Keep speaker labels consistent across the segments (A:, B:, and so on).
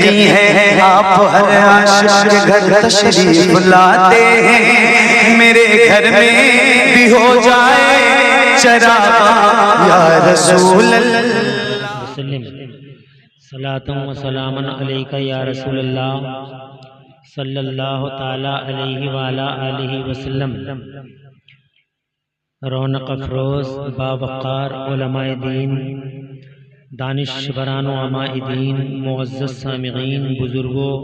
A: यकीन है आप हर आशिक के घर तशरीफ लाते हैं, मेरे घर में भी हो जाए चरागा या रसूल अल्लाह।
B: सलातुम व सलामन अलैका या रसूल अल्लाह सल्लल्लाहु ताला अलैहि व अला आलिहि वसल्लम। रौनक अफरोज बावक़ार उलमाए दीन, दानिशवरान व अमाए दीन, मुअज़्ज़ज़ सामिईन, बुज़ुर्गों,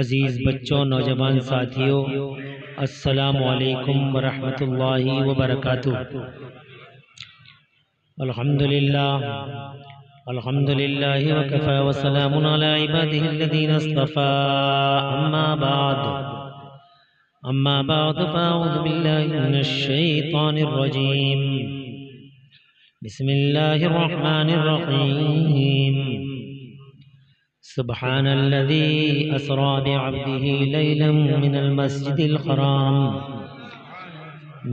B: अज़ीज़ बच्चों, नौजवान साथियों, अस्सलामु अलैकुम व रहमतुल्लाहि व बरकातुहू। अल्हम्दुलिल्लाह अल्हम्दुलिल्लाहि व कफ़ा व सलामुन अला इबादिहि अल्लज़ीना इस्तफ़ा। अम्मा बाद फ़अऊज़ु बिल्लाहि मिनश शैतानिर रजीम। बिस्मिल्लाहिर रहमानिर रहीम। सुब्हानल्लज़ी अस्रा बिअब्दिही लैलन मिनल मस्जिदिल हराम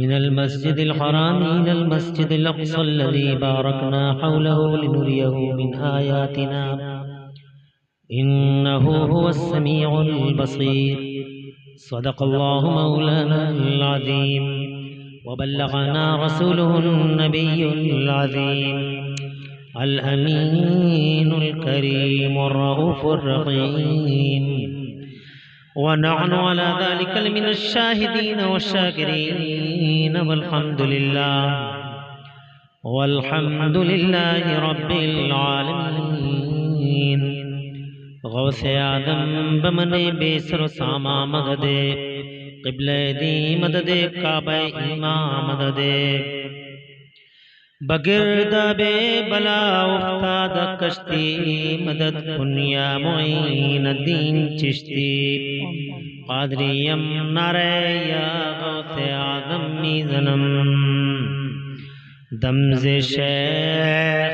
B: इलल मस्जिदिल अक़्सल्लज़ी बारकना हौलहु लिनुरियहु मिन आयातिना इन्नहु हुवस्समीउल बसीर। सदक़ल्लाहु मौलानाल अज़ीम व बल्लगना रसूलुहुन नबियुल अज़ीम अल अमीनुल करीमुर रऊफ़ुर रहीम। व नहनु अला ज़ालिका मिनश शाहिदीन वश्शाकिरीन वल्हम्दुलिल्लाहि रब्बिल आलमीन। गौसे आदम बमने बेसर सामा मददे, क़िबले दी मददे, काबे ईमा मददे, बगिरदाबे बला उफ्ताद कश्ती मदद कुन्या मुईनुद्दीन चिश्ती क़ादरियम नारे या गौसे आदम मीज़नम दमज़े शेख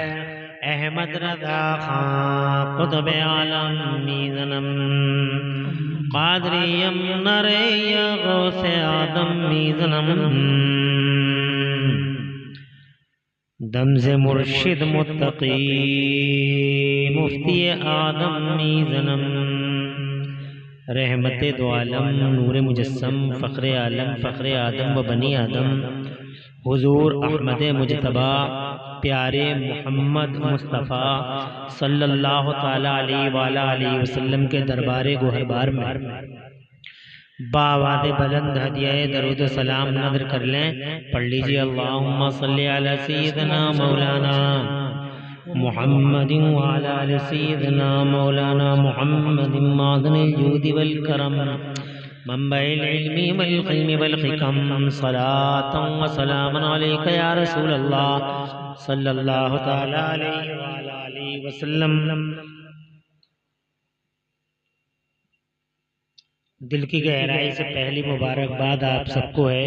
B: अहमद रज़ा खां क़ुतब आलम मीज़नम क़ादरियम नारे या गौसे आदम मीज़नम दमज़े मुर्शिद मुत्तकी मुफ्ती आदम मीज़नम रहमते दो आलम नूर मुजस्सम फ़ख्रे आलम फ़ख्रे आदम व बनी आदम हुज़ूर अहमद मुजतबा प्यारे मोहम्मद मुस्तफ़ा सल्लल्लाहु ताला अलैहि वसल्लम के दरबार गोहरबार में बावाद बुलंद हदिया दरूद सलाम नज़र कर लें। पढ़ लीजिए अल्लाहुम्मा सल्ली अला सय्यिदना मौलाना मुहम्मदिन व अला आलि सय्यिदना मौलाना मुहम्मदिन मादनिल जूदि वल करम मंबइल इल्मी वल क़िल्मी वल हिकम। सलातन व सलामन अलैका या रसूल अल्लाह सल्लल्लाहु ताला अलैहि व अला आलिहि वसल्लम। दिल की गहराई से पहली मुबारकबाद आप सबको है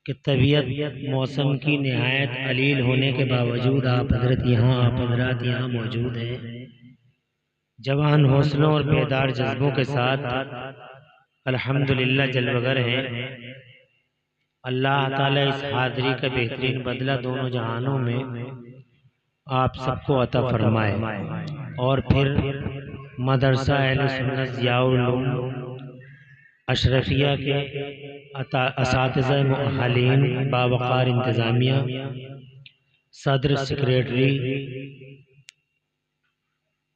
B: कि तबीयत मौसम की निहायत अलील होने के बावजूद आप हजरत यहाँ मौजूद हैं। जवान हौसलों और बेदार जज्बों के साथ अल्हम्दुलिल्लाह जलवगर हैं। अल्लाह ताला इस हाज़री का बेहतरीन बदला दोनों जहानों में आप सबको अता फरमाए और फिर मदरसा अहले सुन्नत ज़ियाउल उलूम अशरफिया के असातिज़ा मुअल्लिमीन बावक़ार इंतज़ामिया सदर सेक्रेटरी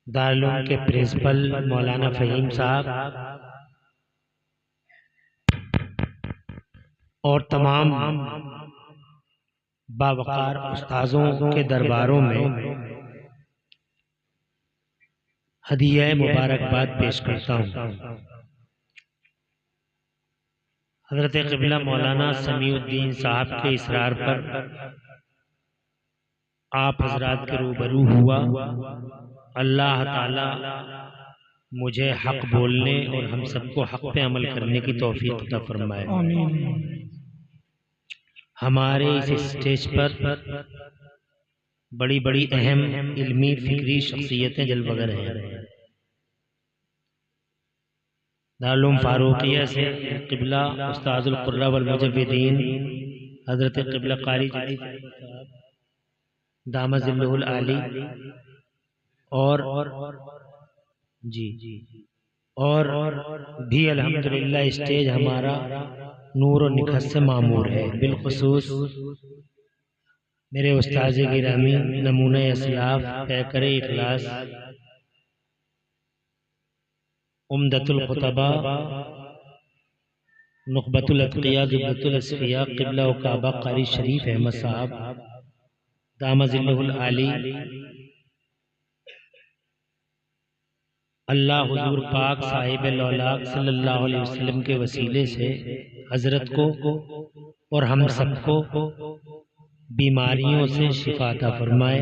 B: दारुल उलूम के प्रिंसिपल मौलाना फ़हीम साहब और तमाम बावक़ार उस्ताज़ों के दरबारों में हदिया मुबारकबाद पेश करता हूँ। हज़रत क़िबला मौलाना समीउद्दीन साहब के इसरार पर आप हज़रात के रूबरू हुआ। अल्लाह ताला मुझे हक़ बोलने और हम सबको हक़ पे अमल करने की तौफ़ीक़ अता फरमाए। हमारे इस स्टेज पर बड़ी बड़ी अहम इल्मी फ़िक्री शख्सियतें जलवगर हैं। दारुल उलूम फ़ारूक़िया से क़िबला उस्ताज़ुल क़ुर्रा वल मुजव्विदीन हज़रत क़िबला क़ारी दामद ज़िल्लुहुल आली और जी और भी अल्हम्दुलिल्लाह स्टेज हमारा नूर और निखत से मामूर है। बिलखुसूस मेरे उस्ताद गिरामी नमूने असलाफ पैकर इखलास उम्दतुल खुतबा नुखबतुल अत्किया ज़ुबदतुल अस्फिया क़िबला व काबा क़ारी शरीफ अहमद साहब दामजिल्लहुल आली, अल्लाह हुजूर पाक साहिब लौलाक सल्लल्लाहु अलैहि वसल्लम के वसीले से हजरत को और हम सबको बीमारियों से शिफा अता फरमाए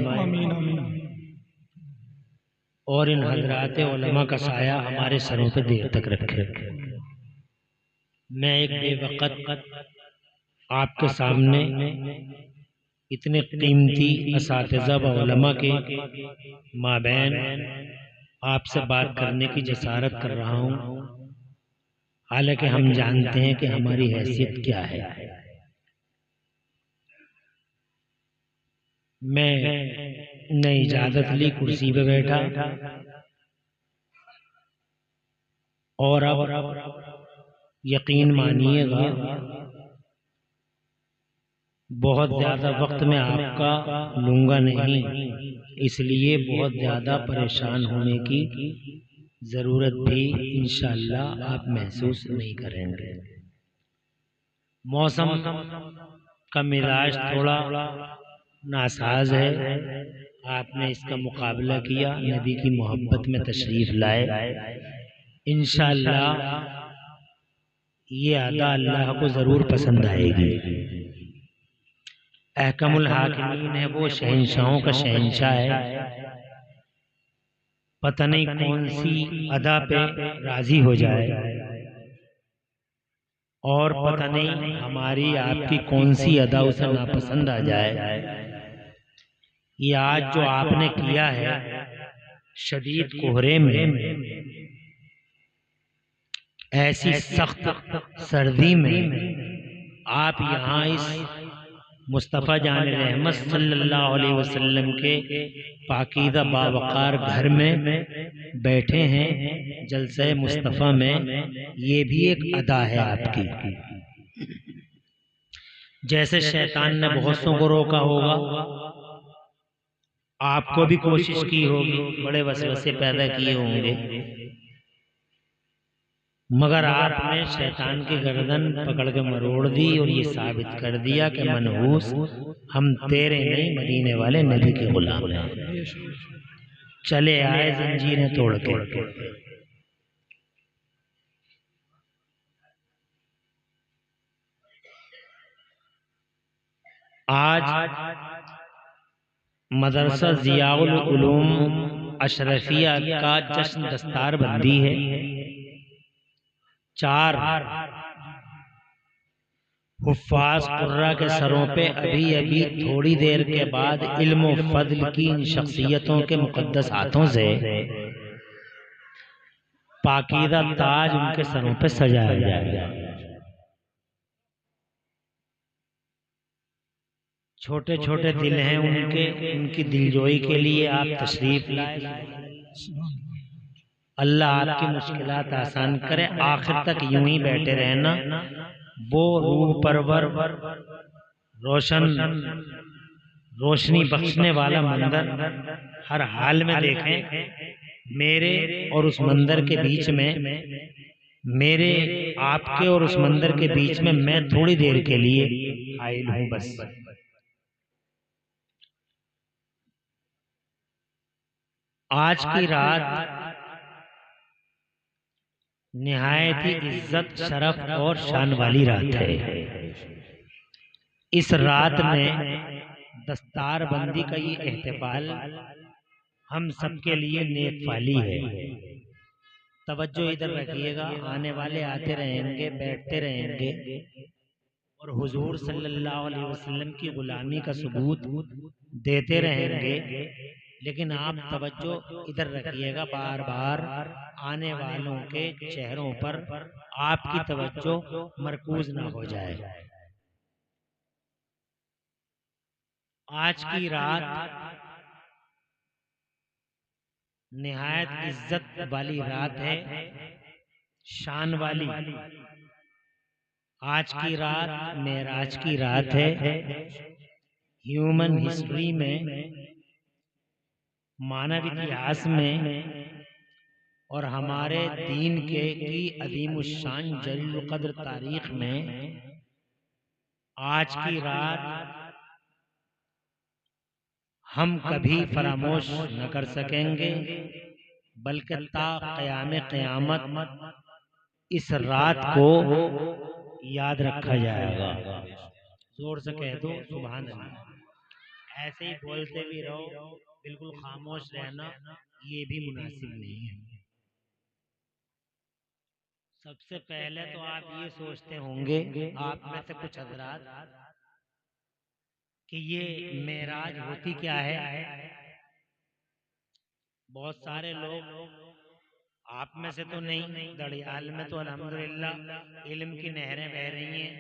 B: और इन हजरात उलमा का साया हमारे सरों पर देर तक रखे। मैं एक बेवक़्त आपके सामने इतने कीमती असातिज़ा व उलमा के माबैन आपसे बात करने की जसारत कर रहा हूँ, हालांकि हम जानते हैं कि हमारी हैसियत क्या है। मैंने इजाज़त ली, कुर्सी पे बैठा और अब यकीन मानिएगा बहुत ज़्यादा वक्त में आपका लूँगा नहीं, इसलिए बहुत ज़्यादा परेशान होने की ज़रूरत भी इंशाअल्लाह आप महसूस नहीं करेंगे। मौसम का मिजाज थोड़ा नासाज है, आपने इसका मुकाबला किया, नबी की मोहब्बत में तशरीफ़ लाए। इंशाअल्लाह ये अदा अल्लाह को ज़रूर पसंद आएगी। अहकमुल हाकिमीन है, वो शहंशाहों का शहंशाह है, पता नहीं कौन सी अदा पे राजी हो जाए और पता नहीं हमारी आपकी कौन सी अदा उसे नापसंद आ जाए। ये आज जो आपने किया है शदीद कोहरे में, ऐसी सख्त सर्दी में आप यहाँ इस मुस्तफ़ा जान रहमत सल्लल्लाहु अलैहि वसल्लम के पाकीज़ा बावकार घर में बैठे हैं जलसे मुस्तफ़ा में, ये भी एक अदा है आपकी। जैसे शैतान ने बहुत सौ को रोका होगा, आपको भी कोशिश की होगी, बड़े वसवसे पैदा किए होंगे, मगर आपने शैतान की गर्दन पकड़ के मरोड़ दी और ये साबित कर दिया कि मनहूस हम तेरे नहीं मदीने वाले नबी के गुलाम हैं। चले आए जंजीरें तोड़ के। आज मदरसा ज़ियाउल उलूम अशरफिया का जश्न दस्तार बंदी है। 4 हुफ्फाज़ कुर्रा के सरों पे अभी अभी थोड़ी देर के बाद इल्म व फज़ल की इन शख्सियतों के मुक़द्दस हाथों से पाकीज़ा ताज उनके सरों पे सजाया जाएगा। छोटे छोटे दिल हैं उनके, उनकी दिलजोई के लिए आप तशरीफ लाए। अल्लाह आपकी मुश्किलात आसान करे, आखिर तक यूं ही बैठे रहना। वो रूह परवर रोशनी बख्शने वाला मंदिर हर हाल में देखें। मेरे और उस मंदिर के बीच में, मेरे आपके और उस मंदिर के बीच में मैं थोड़ी देर के लिए आयल हूं बस। आज की रात निहायत ही इज्जत शरफ और शान वाली रात है। इस रात में दस्तार बंदी का ये एहतिफाल हम सबके लिए नेक फाली है। तवज्जो इधर रखिएगा, आने वाले आते रहेंगे, बैठते रहेंगे और हुजूर सल्लल्लाहु अलैहि वसल्लम की गुलामी का सबूत देते रहेंगे, लेकिन आप तवज्जो इधर रखिएगा, बार बार आने वालों के चेहरों पर आपकी तवज्जो मरकूज ना हो जाए। आज की रात निहायत इज्जत वाली रात है, शान वाली। आज की रात मेराज की रात है। ह्यूमन हिस्ट्री में, मानव इतिहास में और हमारे दीन के की अदीम शान जलील कद्र तारीख में आज की रात हम कभी फरामोश न कर सकेंगे, बल्कि ता क़याम क़यामत इस रात को याद रखा जाएगा। जोर से कह दो सुभान अल्लाह। ऐसे ही बोलते भी रहो, बिल्कुल खामोश रहना ये भी मुनासिब नहीं है। सबसे पहले तो आप ये सोचते होंगे, आप में से कुछ हजरात, कि ये मेराज होती क्या है। बहुत सारे लोग, आप में से तो नहीं, दड़ियाल में तो अल्हम्दुलिल्लाह इल्म की नहरें बह रही हैं,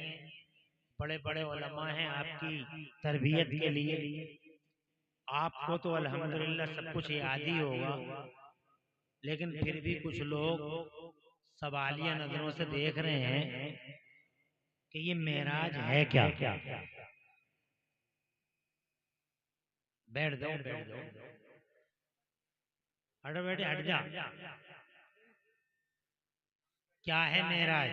B: बड़े बड़े उलमा हैं आपकी तरबियत के लिए। आपको तो अल्हम्दुलिल्लाह सब कुछ याद ही होगा, लेकिन फिर भी कुछ लोग सवालिया नजरों से देख रहे हैं कि ये मेराज है क्या। बैठ दो, बैठ दो, हट बैठे, हट जा। क्या है मेराज?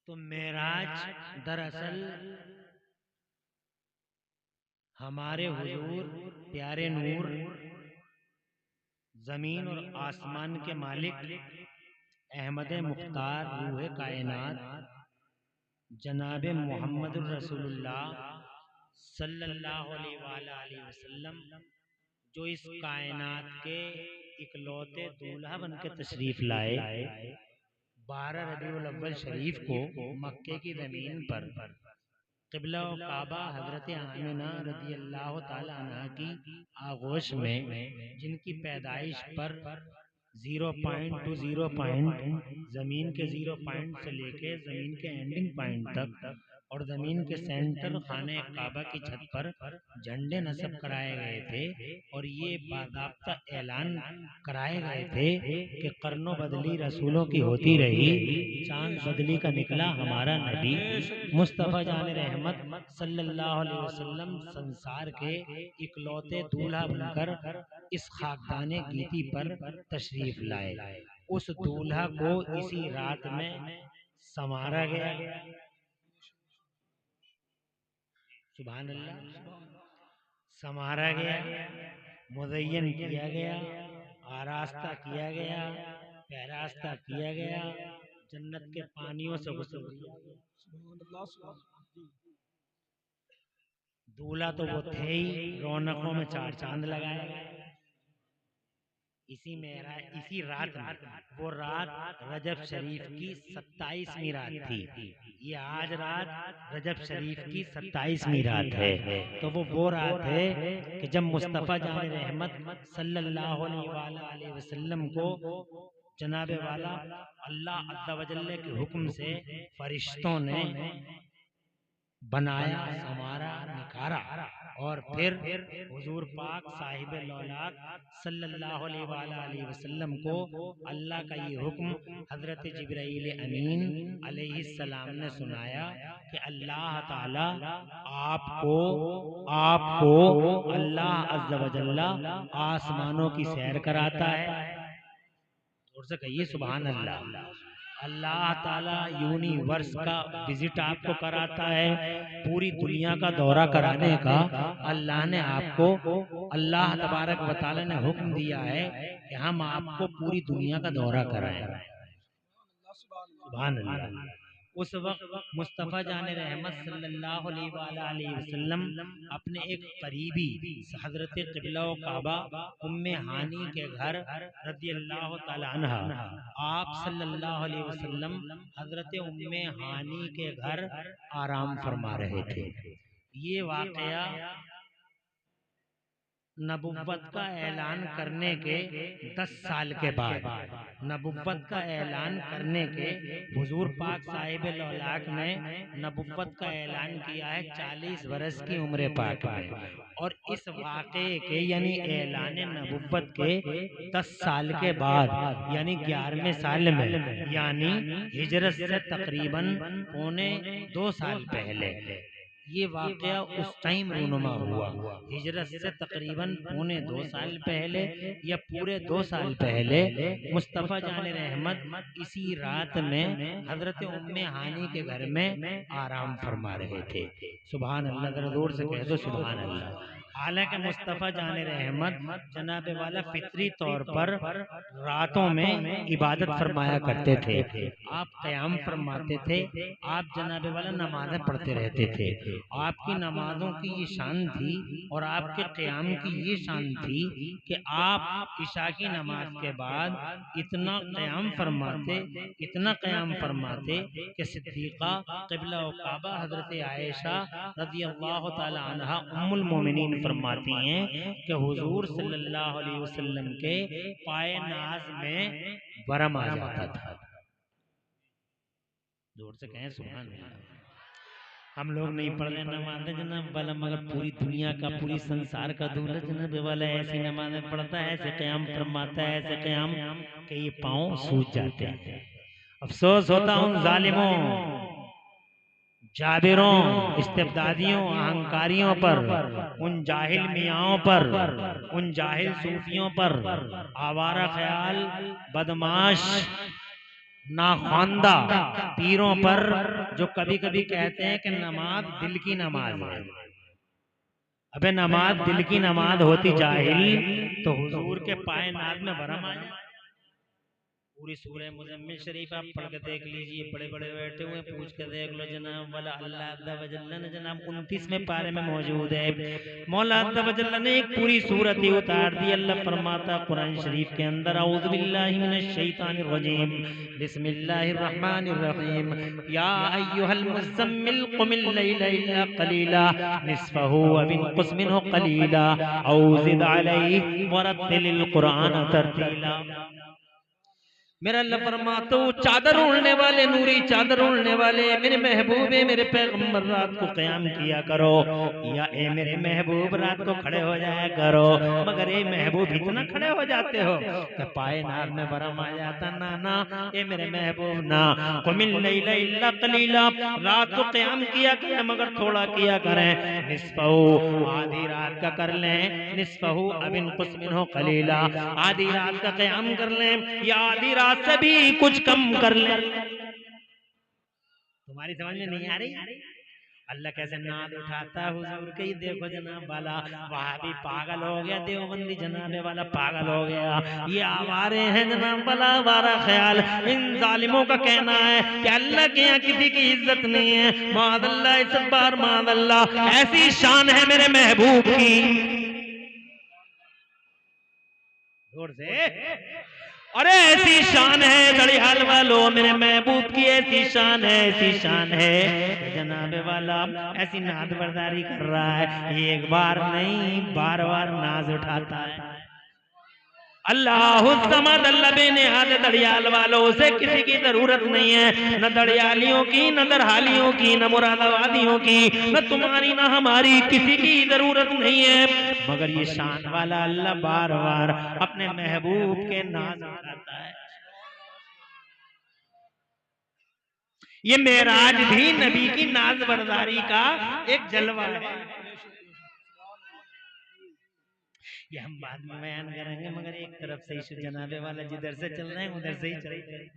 B: तो मेराज दरअसल हमारे हुजूर प्यारे नूर, जमीन और आसमान के मालिक अहमद मुख्तार रूह कायनात जनाब मोहम्मद रसूलुल्लाह सल्लल्लाहु अलैहि वसल्लम, जो इस कायनात के इकलौते दूल्हा बन के तशरीफ लाए 12 रबीउल अव्वल शरीफ को मक्के की जमीन पर क़िबला व काबा हजरत आमिना रज़ी अल्लाह ताला अन्हा की आगोश में, जिनकी पैदाइश पर 0 पॉइंट टू 0 पॉइंट, जमीन के 0 पॉइंट से लेके जमीन के एंडिंग पॉइंट तक और जमीन के सेंटर खाने काबा की छत पर झंडे नस्ब कराए गए थे। और ये बाज़ाब्ता ऐलान कराए गए थे कि कर्नो बदली रसूलों की होती रही, चांद बदली का निकला हमारा नबी मुस्तफ़ा जान रहमत सल्लल्लाहु अलैहि वसल्लम संसार के इकलौते दूल्हा बनकर इस खाकदाने गीती पर तशरीफ लाए। उस दूल्हा को इसी रात में संवारा गया, सुभान अल्लाह, संवारा गया, मुज़य्यन किया गया, आरास्ता किया गया, पैरास्ता किया गया, जन्नत के पानियों से गुस्ल किया गया। दूल्हा तो वो थे ही, रौनकों में 4 चांद लगाए गए। इसी रात में, वो रात रजब शरीफ की 27वीं रात थी। ये आज रात रजब शरीफ की 27वीं रात है। तो वो रात है कि जब मुस्तफ़ा जान रहमत सल्लल्लाहु अलैहि वसल्लम को जनाबे वाला अल्लाह अज़्ज़ा व जल्ल के हुक्म से फरिश्तों ने बनाया, संवारा, निखारा और फिर हुजूर पाक साहिब लौलाक सल्लल्लाहु अलैहि वसल्लम को अल्लाह का ये हुक्म हजरत जिब्राईल अमीन अलैहिस्सलाम ने सुनाया कि अल्लाह ताला आपको अल्लाह अज़्ज़ा व जल्ला आसमानों की सैर कराता है। और से कहिए सुभान अल्लाह। अल्लाह ताला यूनिवर्स का विजिट आपको कराता है। पूरी दुनिया का दौरा कराने का अल्लाह ने आपको, अल्लाह तबारक व तआला ने हुक्म दिया है कि हम आपको पूरी दुनिया का दौरा कराएं। सुभान अल्लाह। उस वक्त मुस्तफ़ा जान रहमत सल्लल्लाहु अलैहि वसल्लम अपने एक करीबी हजरत क़िबला व काबा उम्मे हानी के घर रज़ियल्लाहु ताला अन्हा, आप सल्लल्लाहु अलैहि वसल्लम हजरत उम्मे हानी के घर आराम फरमा रहे थे। ये वाक़या नबुव्वत का ऐलान करने के 10 साल के बाद, नबुव्वत का ऐलान करने के हुजूर पाक साहिब लौलाक ने नबुव्वत का ऐलान किया है 40 बरस की उम्र पाक में। और इस वाक़े के यानी ऐलान नबुव्वत के 10 साल के बाद यानी 11वें साल में, यानी हिजरत से तकरीबन पौने 2 साल पहले ये वाक़या उस टाइम रूनुमा हुआ। हिजरत से तकरीबन पौने 2 साल पहले या पूरे 2 साल पहले मुस्तफ़ा जान रहमत इसी रात में हजरत उम्मे हानी के घर में आराम फरमा रहे थे। सुभान अल्लाह, ज़रा जोर से कह दो सुभान अल्लाह। हालांकि मुस्तफ़ा जान रहमत जनाब वाला फितरी तौर पर रातों में इबादत फरमाया करते थे, आप क़याम फरमाते थे, आप जनाब वाला नमाज़ें पढ़ते रहते थे। आपकी नमाजों की ये शान थी और आपके क़याम की ये शान थी कि आप इशा की नमाज के बाद इतना क़याम फरमाते, इतना क़याम फरमाते कि सिद्दीक़ा क़िबला व काबा हज़रत आयशा रज़ियल्लाहु ताला अन्हा उम्मुल मोमिनीन फरमाती हैं कि हुजूर सल्लल्लाहु अलैहि वसल्लम के पाए नाज में वरम आ जाता था। जोर से कहें सुभान अल्लाह। हम लोग नहीं पढ़ रहे नमाजें जनाब वाला, मगर पूरी दुनिया का, पूरी संसार का दूल्हा जनाब वाला ऐसी नमाजें पढ़ता है, ऐसे क़याम फरमाता है, ऐसे क़याम कि ये पाँव सूज जाते हैं। अफसोस होता उन जालिमों, जाबिरों, इस्तिबदादियों, अहंकारियों पर, उन जाहिल मियाँओं पर, उन जाहिल सूफियों पर, आवारा ख्याल, बदमाश, नाख्वांदा पीरों पर, जो कभी कभी कहते हैं कि नमाज दिल की नमाज है। अबे नमाज दिल की नमाज होती जाहिल तो हुजूर के पाए नाज में वरम आए। पूरी सूरह मुज़म्मिल शरीफ आप पढ़ के देख लीजिए, बड़े बड़े बैठे हुए पूछ के देख लो जनाब वाला, अल्लाह अज़्ज़ा व जल्ल ने जनाब 29वें पारे में मौजूद है। मौला अज़्ज़ा व जल्ल ने एक पूरी सूरत ही उतार दी। अल्लाह फरमाता कुरान शरीफ के अंदर, औज़ु बिल्लाहि मिनश शैतानिर रजीम, बिस्मिल्लाहिर रहमानिर रहीम, या अय्युहल मुज़्ज़म्मिल क़ुमिल लैला इल्ला क़लीला निस्फ़हु व इंक़ुस मिन्हु क़लीला औ ज़िद अलैहि व रत्तिलिल क़ुरआन तरतीला। मेरा अल्लाह फरमाता हूँ, चादर ओढ़ने वाले, नूरी चादर ओढ़ने वाले मेरे महबूबे, मेरे पैगंबर, रात को क़याम किया करो। या ए मेरे महबूब रात को खड़े हो जाया करो। मगर ए महबूब इतना खड़े हो जाते हो कि पाए नाज में वरम आ जाता। ना ना ए मेरे महबूब ना, क़ुमिल लैला इल्ला क़लीला, रात को क़याम किया करें मगर थोड़ा किया करें। निस्फ़हु, आधी रात का कर लें, निस्फ़हु अब इनक़ुस मिन्हु क़लीला, आधी रात का क़याम कर लें या आधी रात से भी कुछ कम कर ले। तुम्हारी समझ में नहीं आ रही? अल्लाह कैसे नाद उठाता है हुजूर के, ही देखो जनाब वाला। वहां भी पागल हो गया, देवबंदी जनाबे वाला पागल हो गया। ये आवारे हैं जनाब वाला, आवारा ख्याल। इन जालिमों का कहना है कि अल्लाह के यहाँ किसी की इज्जत नहीं है। मादल्ला, इस बार मादल्ला, ऐसी शान है मेरे महबूब की। जोर से, अरे ऐसी शान है दड़ियाल वालों, मेरे महबूब की ऐसी शान है, ऐसी शान है जनाबे वाला ऐसी नाज बरदारी कर रहा है। एक बार नहीं, बार बार नाज उठाता है। अल्लाह समद, अल्लाह बेनिहाद, दड़ियाल वालों से किसी की जरूरत नहीं है, न दड़ियालियों की, न दरहालियों की, न मुरादाबादियों की, न तुम्हारी न हमारी, किसी की जरूरत नहीं है। मगर ये शान वाला अल्लाह बार बार अपने महबूब के नाज उठाता है। ये मेराज भी नबी की नाज बरदारी का एक जलवा है। ये हम बाद में बयान करेंगे, मगर एक तरफ से इस जनाबे वाला जिधर से चल रहे हैं उधर से ही चल रहे हैं।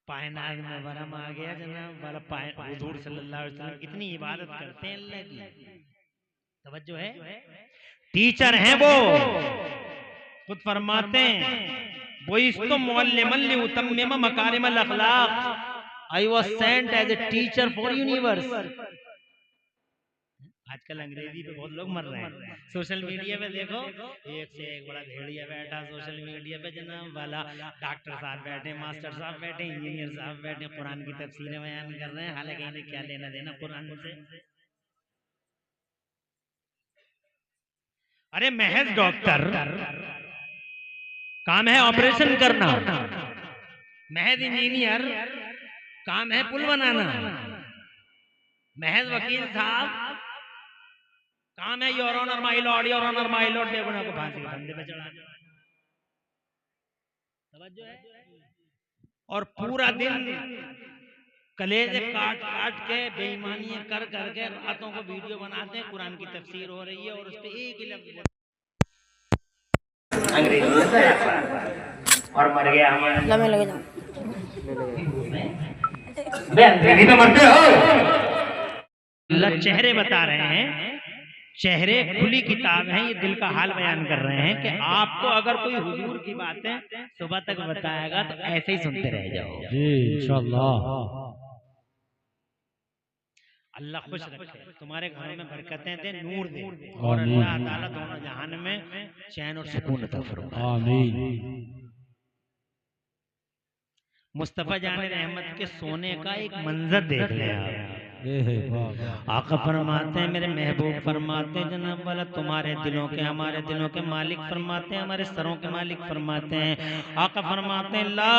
B: पायनाज में वरम आ गया जनाब वाला। हुजूर सल्लल्लाहु अलैहि वसल्लम कितनी इबादत करते हैं अल्लाह की, तवज्जो है। टीचर हैं वो, खुद फरमाते हैं, वो इस्तो मुअल्लिमन लिउतम्मिम मकारिमल अखलाक, I was sent as a teacher for universe. आजकल अंग्रेजी पे बहुत लोग मर रहे हैं। सोशल मीडिया पे देखो, एक से एक बड़ा भेड़िया बैठा सोशल मीडिया पे जनाब वाला। डॉक्टर साहब बैठे, मास्टर साहब बैठे, इंजीनियर साहब बैठे, कुरान की तफसीरें बयान कर रहे हैं। हालांकि इन्हें क्या लेना देना कुरान से। अरे महज डॉक्टर, काम है ऑपरेशन करना। महज इंजीनियर, काम है पुल बनाना। महज वकील साहब, काम है your honour my lord, your honour my lord, बेगुनाह को फांसी के फंदे पे चढ़ा। समझो है। और पूरा दिन कलेजे काट काट के बेईमानी कर करके रातों को वीडियो बनाते हैं, कुरान की तफसीर हो रही है और उस पे एक ही लफ्ज अंग्रेजी और मर गया हमारा। लगे लगे जाओ बे, अंग्रेजी तो मरते हो। अल्लाह चेहरे बता रहे हैं, चेहरे खुली किताब है, ये दिल का हाल बयान कर रहे हैं कि आपको अगर कोई हुजूर की बातें सुबह तक बताएगा तो ऐसे ही सुनते रह जाओ जी इंशाअल्लाह। अल्लाह खुश रखे, तुम्हारे घरों में बरकतें दे, नूर दे, और अल्लाह ताला दोनों जहान में चैन और सुकून अता फरमाए। आमीन। मुस्तफा जाने रहमत के सोने का एक मंजर देख ले आप। आका फरमाते हैं, मेरे महबूब फरमाते हैं, जनाब वाला तुम्हारे दिलों के हमारे दिलों के मालिक फरमाते हैं, हमारे सरों के मालिक फरमाते हैं। आका फरमाते हैं ला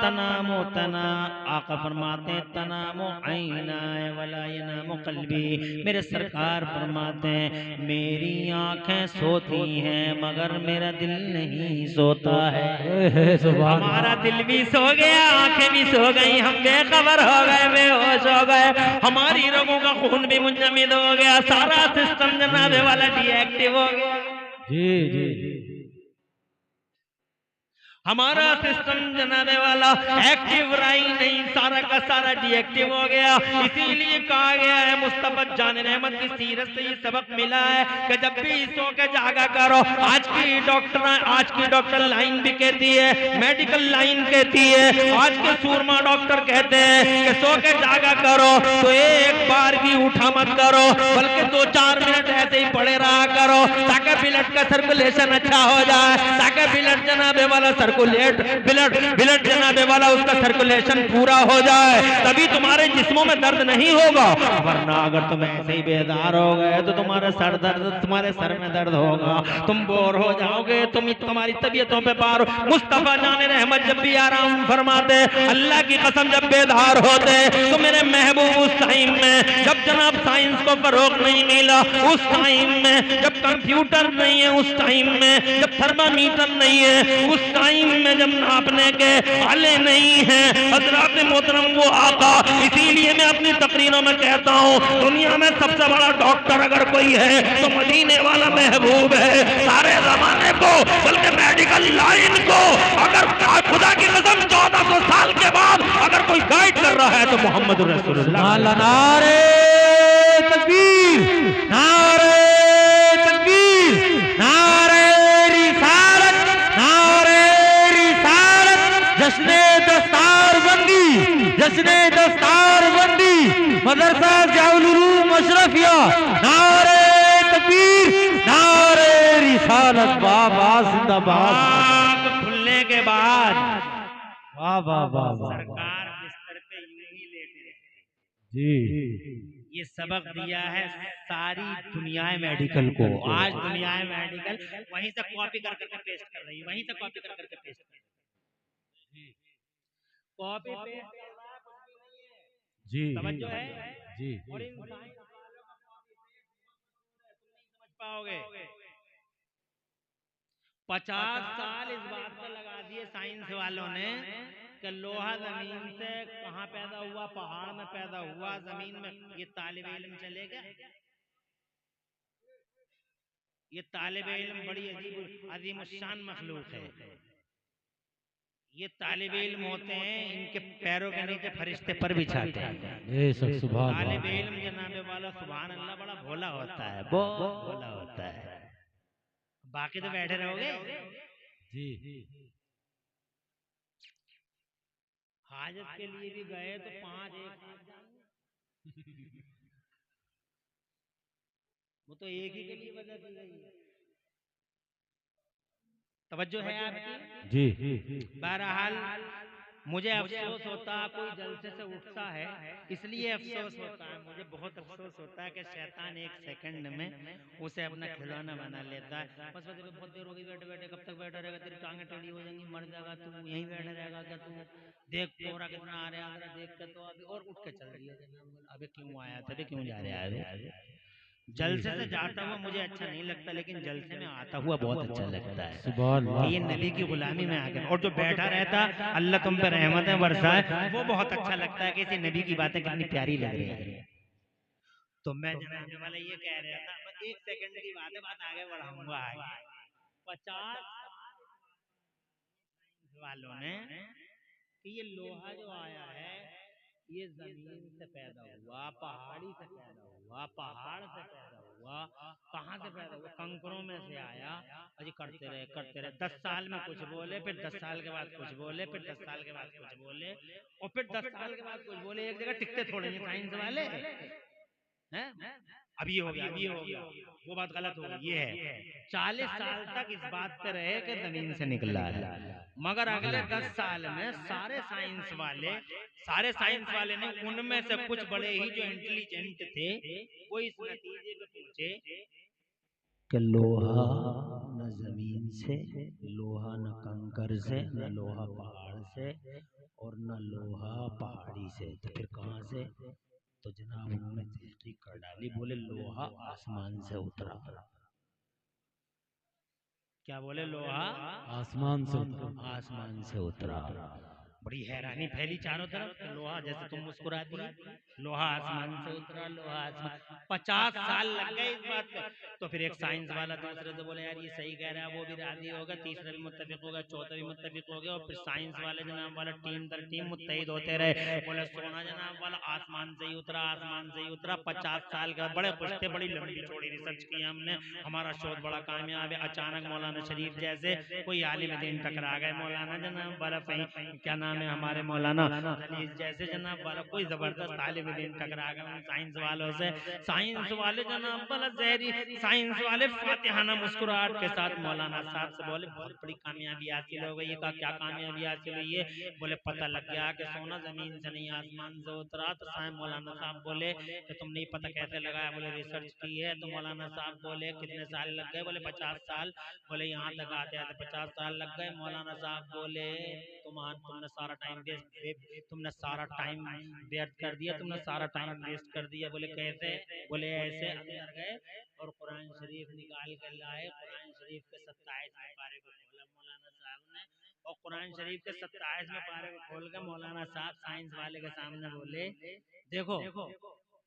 B: तनामो तना, आका फरमाते हैं तनामो ऐना वला यनामो कल्बी। मेरे सरकार फरमाते हैं मेरी आंखें सोती हैं मगर मेरा दिल नहीं सोता है। हमारा दिल भी सो गया, आंखें भी सो गई, हम बेखबर हो गए, बेहोश हो गए, हमारी रगों का खून भी मुंजमद हो गया, सारा सिस्टम जनाबे वाला डीएक्टिव हो गया। जी जी हमारा सिस्टम जनाने वाला एक्टिव रही नहीं, सारा का सारा डीएक्टिव हो गया। इसीलिए कहा गया है, मुस्तफा जान रहमत की सीरत से ये सबक मिला है कि जब भी सो के जागा करो। आज की डॉक्टर लाइन भी कहती है, मेडिकल लाइन कहती है, आज के सूरमा डॉक्टर कहते हैं कि सो के जागा करो तो एक बार भी उठा मत करो, बल्कि 2-4 मिनट ऐसे ही पड़े रहा करो ताकि ब्लड का सर्कुलेशन अच्छा हो जाए, ताकि ब्लड जनाबे वाला ब्लड जनाबे वाला उसका सर्कुलेशन पूरा हो जाए, तभी तुम्हारे जिस्मों में दर्द नहीं होगा। वरना अगर तुम ऐसे ही बेदार हो गए तो तुम्हारे सर में दर्द होगा, तुम बोर हो जाओगे, तुम्हारी तबीयतों पे पार। मुस्तफा जाने रहमत जब भी आराम फरमाते, अल्लाह की कसम जब बेदार होते तो मेरे महबूब उस टाइम में जब जनाब साइंस को फरोग नहीं मिला, उस टाइम में जब कंप्यूटर नहीं है, उस टाइम में जब थर्मामीटर नहीं है, उस टाइम में जब नापने के आले नहीं है, हजरत मोहतरम वो आका। इसीलिए मैं अपनी तकरीरों में कहता हूँ, दुनिया में सबसे बड़ा डॉक्टर अगर कोई है तो मदीने वाला महबूब है। सारे जमाने को, बल्कि मेडिकल लाइन को अगर खुदा की कसम 1400 साल के बाद अगर कोई गाइड कर रहा है तो मोहम्मद रसूलुल्लाह। नारे तकबीर, नारे तकबीर, नारे रिसालत, नारे रिसालत, जश्ने दस्तार बंदी, जश्ने दस्तार बंदी, मदरसा ज़ियाउल उलूम अशरफिया, नारे तकबीर, नारे रिसालत, बाबा जिंदाबाद। खुलने के बाद वाह वाह वाह वाह, सरकार बिस्तर पे यूं ही लेटे रहते जी। ये सबक दिया है सारी दुनिया मेडिकल को। आज दुनिया मेडिकल वहीं से कॉपी कर करके पेस्ट कर रही है, वहीं से कॉपी कर करके पेस्ट कर रही है। कॉपी पेस्ट जी समझो है जी। और इन साइंस वालों का कॉपी पेस्ट तुम नहीं समझ पाओगे। 50 साल इस बात पर लगा दिए साइंस वालों ने कि लोहा जमीन से कहां पैदा हुआ, पहाड़ में पैदा हुआ, जमीन में। ये तालिब इल्म चलेगा, ये तालिब इल्म बड़ी अजीम शान मखलूक है। ये तालिब इल्म होते हैं, इनके पैरों के नीचे फरिश्ते पर बिछाते हैं। तालिब इल्म जनाबे वाला सुभान अल्लाह बड़ा भोला होता है, बहुत भोला होता है। बाकी तो बैठे रहोगे जी। हाजत के लिए भी गए तो 5 एक वो तो एक ही के लिए वजह दी गई है। तवज्जो है आपकी जी। बहरहाल मुझे अफसोस होता है कोई जलसे से उठता है, इसलिए अफसोस होता है, मुझे बहुत अफसोस होता है कि शैतान एक सेकंड में उसे अपना खिलौना बना लेता है। बस बस बहुत देर हो गई बैठे बैठे, कब तक बैठा रहेगा, तेरी टांगें टेढ़ी हो जाएंगी, मर जाएगा तू, यहीं बैठा रहेगा क्या तू, देख कोहरा कितना आ रहा है, देख के तो अभी और उठ के चल दिया। अबे क्यों आया था, क्यों जा रहा है? जलसे से जाता हुआ मुझे अच्छा नहीं लगता, लेकिन जलसे में आता हुआ बहुत अच्छा लगता है कि ये नबी की गुलामी में आ गया। और जो बैठा रहता अल्लाह तुम पे रहमतें बरसाए, वो बहुत अच्छा लगता है कि इसी नबी की बातें कितनी प्यारी लग रही है। तो मैं जनाब वाला ये कह रहा था, बस एक सेकंड की बात है, बात आगे बढ़ाऊंगा। आगे 50 वालों ने कि ये लोहा जो आया है ये जमीन से पैदा हुआ, पहाड़ी से पैदा हुआ, पहाड़ से पैदा हुआ, कहाँ से पैदा हुआ, कंकरों में से आया। अजी करते रहे 10 साल में कुछ बोले, फिर 10 साल के बाद कुछ बोले, फिर 10 साल के बाद कुछ बोले, और फिर 10 साल के बाद कुछ बोले। एक जगह टिकते थोड़े नहीं साइंस वाले हैं। अब ये हो गया, अब ये हो गया, वो बात गलत हो गई। ये है 40 साल तक इस बात पे रहे कि जमीन से निकला है, मगर अगले 10 साल में सारे साइंस वाले ने, उनमें से कुछ बड़े ही जो इंटेलिजेंट थे, वो इस नतीजे पे पहुंचे कि लोहा न जमीन से, लोहा न कंकर से, न लोहा पहाड़ से, और न लोहा पहाड़ी से, तो फिर कहाँ से? तो जनाब उन्होंने तहकीक कर डाली, बोले लोहा आसमान से उतरा। क्या बोले? लोहा
C: आसमान से उतरा।
B: आसमान से उतरा। बड़ी हैरानी फैली चारों तरफ कि लोहा, जैसे तुम मुस्कुरा दी, लोहा आसमान से उतरा, लोहा आसमान। 50 साल लग गए इस बात पे। तो फिर एक साइंस वाला दूसरे से बोले यार ये सही कह रहा है, वो भी राजी होगा, तीसरा भी मुत्तफिक हो गया, चौथा भी मुत्तफिक हो गया, और फिर साइंस वाले जनाब वाला टीम दर टीम मुत्तहिद होते रहे। बोले सोना जनाब वाला आसमान से ही उतरा, आसमान से ही उतरा। 50 साल का बड़े खुश थे, बड़ी लंबी चौड़ी रिसर्च की हमने, हमारा शोध बड़ा कामयाब है। अचानक मौलाना शरीफ जैसे कोई आलिम दीन टकरा गए, मौलाना जनाब वाला क्या नाम है हमारे मौलाना जलील जैसे जनाब वाला कोई जबरदस्त आलिम दीन टकरा गए उन साइंस वालों से। साइंस वाले जनाब वाला जहरी साइंस वाले फातिहाना मुस्कुराहट के साथ मौलाना साहब से बोले बहुत बड़ी कामयाबी हासिल हो गई है। क्या कामयाबी हासिल हुई है? बोले पता लग गया कि सोना जमीन से नहीं आसमान से उतरा। तो साहब मौलाना साहब बोले कि तुमने ये पता कैसे लगाया? बोले रिसर्च की है। तो मौलाना साहब बोले कितने साल लग गए? बोले 50 साल। बोले यहाँ तक आते आते 50 साल लग गए। मौलाना साहब बोले तुमने सारा टाइम व्यर्थ कर दिया, तुमने सारा टाइम वेस्ट कर दिया। बोले कैसे? बोले ऐसे, अंदर गए और कुरान शरीफ निकाल कर लाए। कुरान शरीफ के 27वें पारे को खोला मौलाना साहब ने, और कुरान शरीफ के 27वें पारे को खोल कर मौलाना साहब साइंस वाले के सामने बोले देखो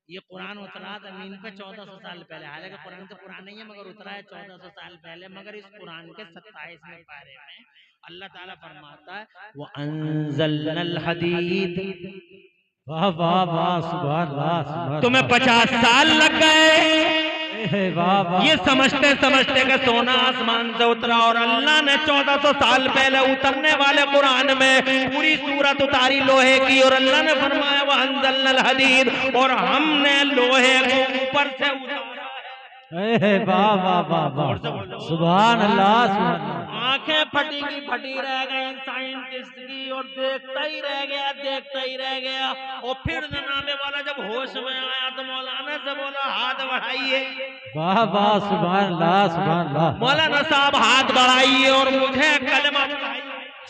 B: ये कुरान उतरा जमीन पे 1400 साल पहले। हालांकि कुरान तो पुराना ही है, मगर उतरा है 1400 साल पहले। मगर इस कुरान के 27वें पारे में अल्लाह ताला फरमाता है वो अंज़लनल हदीद।
C: वाह वाह वाह, सुभान अल्लाह।
B: तुम्हें 50 साल लग गए
C: वाह वाह।
B: ये समझते समझते कि सोना आसमान से उतरा, और अल्लाह ने 1400 साल पहले उतरने वाले कुरान में पूरी सूरत उतारी लोहे की, और अल्लाह ने फरमाया वो अंज़लनल हदीद, और हमने लोहे को ऊपर से उतारा।
C: वाह वाह वाह वाह, सुभान अल्लाह सुभान अल्लाह।
B: आंखें फटी की फटी रह गई साइंटिस्ट की, और देखता ही रह गया। और फिर जनाबे वाला जब होश में आया तो मौलाना से बोला हाथ बढ़ाइए।
C: वाह वाह, सुभान अल्लाह सुभान अल्लाह।
B: मौलाना साहब हाथ बढ़ाइए और मुझे कलमा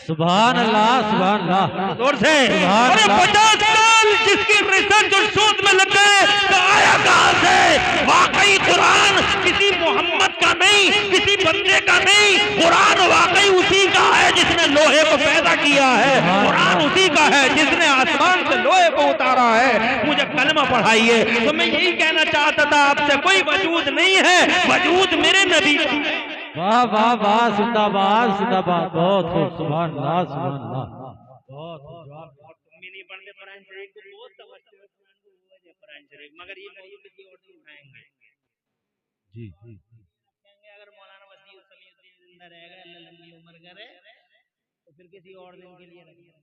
C: सुभान अल्लाह सुभान अल्लाह।
B: जोर से 50 साल जिसकी रिसर्च और शोध में लग गए, तो आया कहां से? वाकई कुरान किसी मोहम्मद का नहीं, किसी बंदे का नहीं, कुरान वाकई उसी का है जिसने लोहे को पैदा किया है। कुरान उसी का है जिसने आसमान से लोहे को उतारा है। मुझे कलमा पढ़ाइए। तो मैं यही कहना चाहता था आपसे, कोई वजूद नहीं है, वजूद मेरे नबी का है।
C: वाह वाह वाह, जिंदाबाद जिंदाबाद, बहुत खूब, सुभान अल्लाह सुभान अल्लाह। बहुत
B: तुम भी नहीं पढ़ते कुरान शरीफ को, बहुत समझते हो कुरान शरीफ, मगर ये मौजूद किसी और दिन उठाएंगे।
C: जी
B: कहेंगे अगर मौलाना वसीउद्दीन समीउद्दीन जिंदा रहेगा, अल्लाह लंबी उम्र करे, तो फिर किसी और दिन के लिए रखिए।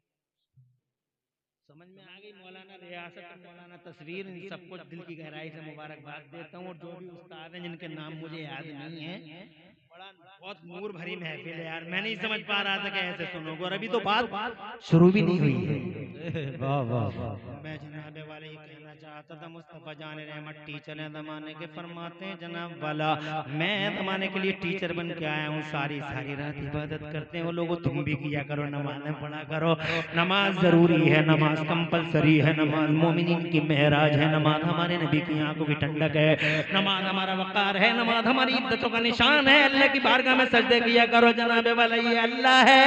B: समझ में आ गई? मौलाना रियासत और मौलाना तस्वीर, इन सबको दिल की गहराई से मुबारकबाद देता हूँ। और जो भी उस्ताद हैं जिनके नाम मुझे याद नहीं है, बड़ा बहुत नूर भरी महफिल है यार, मैं नहीं समझ पा रहा था कि ऐसे सुनोगे और अभी तो बात शुरू भी नहीं हुई है।
C: वाह वाह वाह।
B: मैं जनाबे वाले ये कहना चाहता था, मुस्तफा जान रहमत टीचर हैं ज़माने के, फरमाते हैं जनाब वाला मैं ज़माने के लिए टीचर बन के आया हूँ, सारी सारी रात इबादत करते हैं वो लोगों, तुम भी किया करो, नमाज़ें पढ़ा करो, नमाज ज़रूरी है, नमाज कंपलसरी है, नमाज मोमिनीन की महराज है, नमाज हमारे नबी की आंखों की ठंडक है, नमाज हमारा वक़ार है, नमाज हमारी इज्जतों का निशान है। अल्लाह की बारगाह में सजदे किया करो, जनाबे वाला ये अल्लाह है,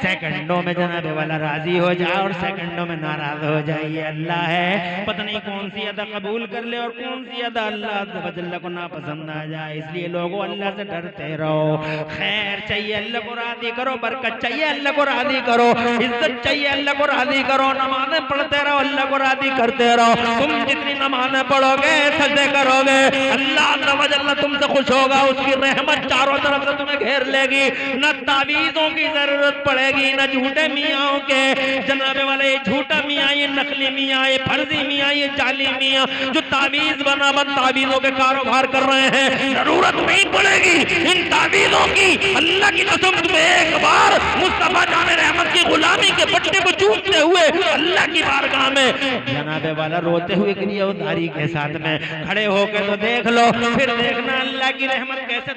B: सेकंडों में जनाबे वाला राजी हो जाए और सेकंडों में नाराज हो जाए, ये अल्लाह है। पता नहीं कौन सी अदा कबूल कर ले और कौन सी अदा अल्लाह अज़्ज़वजल्ल को नापसंद आ जाए, इसलिए लोगों अल्लाह से डरते रहो। खैर चाहिए अल्लाह को राजी करो, बरकत चाहिए अल्लाह को राजी करो, इज्जत चाहिए अल्लाह को राजी करो, नमाजें पढ़ते रहो, अल्लाह को राजी करते रहो। तुम जितनी नमाजें पढ़ोगे, सजदे करोगे, अल्लाह अज़्ज़वजल्ल तुमसे खुश होगा, उसकी रहमत चारों तरफ से तुम्हें घेर लेगी, न तावीज़ों की जरूरत पड़ेगी, न झूठे मियाँओं के, जनाबे वाले ये झूठा मियाँ, ये नकली मियाँ, ये फर्जी मियाँ, ये जाली मियाँ जो तावीज़ बनावट तावीज़ों के कारोबार कर रहे हैं, जरूरत नहीं पड़ेगी इन तावीज़ों की। अल्लाह की कसम तुम्हें एक बार मुस्तफा जाने रहमत की गुलामी के पट्टे को चूमते हुए अल्लाह की बारगाह में जनाबे वाला रोते हुए गिरियादारी के साथ में खड़े होकर तो देख लो, फिर देखना अल्लाह की रहमत कैसे।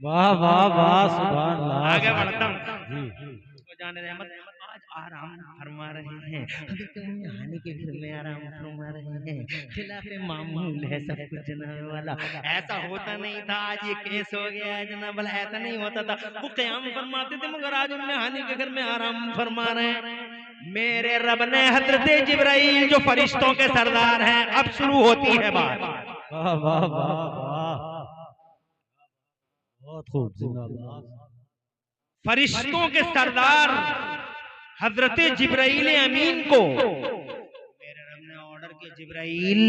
C: वाह वाह वाह, सुभान अल्लाह।
B: आगे बढ़ता हूँ। जाने रहमत आज आराम फरमा रहे हैं, हानि के घर में आराम फरमा रहे हैं, खिलाफे मामूल है सब कुछ जनाब वाला। ऐसा होता नहीं था, आज ये केस हो गया है जनाब वाला, ऐसा नहीं होता था। वो क़याम फरमाते थे मगर आज उनमें हानि के घर में आराम फरमा रहे हैं। मेरे रब ने हजरत जिब्राइल जो फरिश्तों के सरदार हैं, अब शुरू होती है बात।
C: वाह वाह वाह वाह, बहुत खूब, जिंदाबाद।
B: फरिश्तों के सरदार हजरत जिब्राइल अमीन को मेरे रब ने ऑर्डर किया, जिब्राइल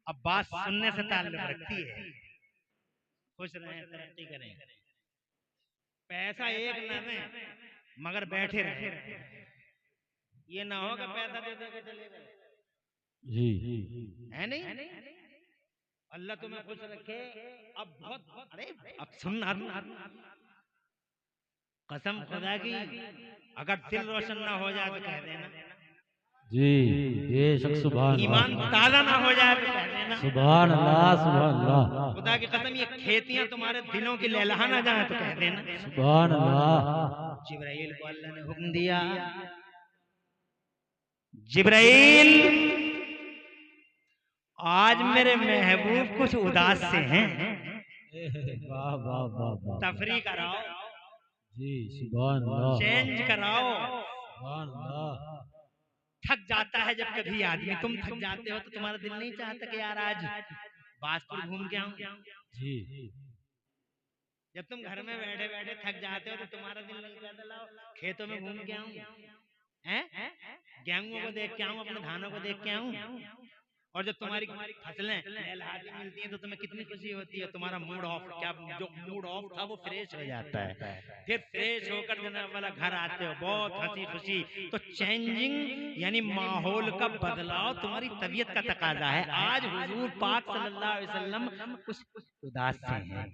B: अब बात सुनने से ताल्लुक रखती है, खुश रहें, तरक्की करें, पैसा एक ना दें मगर बैठे रहे, ये ना हो कि पैसा दे दे के चले गए,
C: जी
B: है नहीं। अल्लाह तुम्हें खुश रखे। अब बहुत अरे अब सुनना कसम खुदा की, अगर दिल रोशन ना हो जाए तो कह देना
C: जी, बेशक, सुभान
B: ईमान ताज़ा ना हो जाए तो कह देना
C: सुभान अल्लाह, सुभान अल्लाह।
B: खुदा की कसम ये खेतियां तुम्हारे दिलों की लहलहा ना जाए तो कह देना
C: सुभान अल्लाह।
B: जिब्राइल को अल्लाह ने हुक्म दिया, जिब्राइल आज मेरे महबूब कुछ उदास से हैं,
C: वाह वाह वाह वाह,
B: तफरी कराओ
C: जी, सुभान अल्लाह,
B: चेंज कराओ।
C: सुभान अल्लाह।
B: थक जाता है जब कभी आदमी, तुम थक जाते हो तो तुम्हारा दिल नहीं चाहता कि यार आज बासपुर घूम के आऊं।
C: जी,
B: जब तुम घर में बैठे बैठे थक जाते हो तो तुम्हारा दिल नहीं चाहता लाओ खेतों में घूम के आऊं, हैं गेहूं को देख के आऊं, अपने धानों को देख के आऊं। और जब तुम्हारी फसलें लहलहाती मिलती हैं तो तुम्हें कितनी खुशी होती है, तुम्हारा मूड ऑफ, क्या जो मूड ऑफ था वो फ्रेश हो जाता है, फिर फ्रेश होकर जनाब वाला घर आते हो बहुत हंसी खुशी। तो चेंजिंग यानी माहौल का बदलाव तुम्हारी तबीयत का तकाजा है। आज हुजूर पाक सल्लल्लाहु अलैहि वसल्लम कुछ उदास से हैं,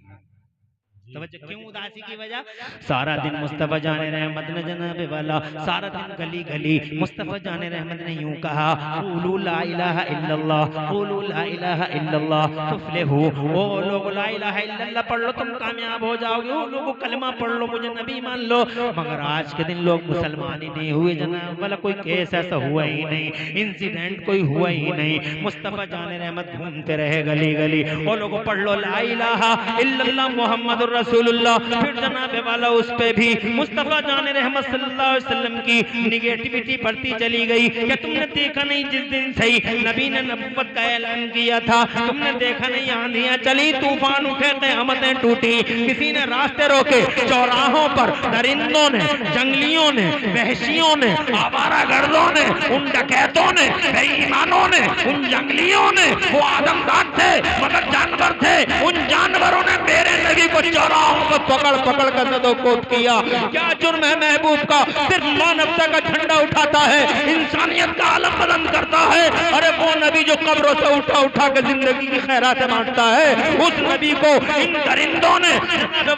B: तवज्जो क्यों उदासी की वजह, सारा दिन मुस्तफा जाने रहमत ने जनाबे वाला सारा दिन गली गली मुस्तफा जाने रहमत ने यूं कहा, क़ूलू ला इलाहा इल्लल्लाह, क़ूलू ला इलाहा इल्लल्लाह तुफ़्लिहू, ओ लोग ला इलाहा इल्लल्लाह पढ़ लो तुम कामयाब हो जाओगे, ओ लोगों कलमा पढ़ लो मुझे नबी मान लो। मगर आज के दिन लोग मुसलमान ही नहीं हुए जनाब वाला, कोई केस ऐसा हुआ ही नहीं, इंसिडेंट कोई हुआ ही नहीं। मुस्तफा जाने रहमत घूमते रहे गली गली, ओ लोगों पढ़ लो ला इलाहा इल्लल्लाह मुहम्मदुर रसूलुल्लाह। फिर जनाबे वाला उस पे भी मुस्तफा जाने रहमत सल्लल्लाहु अलैहि वसल्लम की निगेटिविटी बढ़ती चली गई। क्या तुमने देखा नहीं जिस दिन से नबी ने नबुव्वत का ऐलान किया था, तुमने देखा नहीं आंधियां चली, तूफान उठे, क़यामतें टूटी, किसी ने रास्ते रोके, चौराहों पर दरिंदों ने, जंगलियों ने, वहशियों ने, आवारागर्दों ने, उन डकैतों ने, बेईमानों ने, उन जंगलियों ने, वो आदमजात थे मगर जानवर थे, उन जानवरों ने मेरे नबी को
D: को चौराहों पर पकड़ पकड़ कर सदोकोत किया। क्या जुर्म है महबूब का? सिर्फ मानवता का झंडा उठाता है, इंसानियत का आलम बुलंद करता है। अरे वो नबी जो कब्रों से उठा उठा के जिंदगी की खैरात बांटता है, उस नबी को इन दरिंदों ने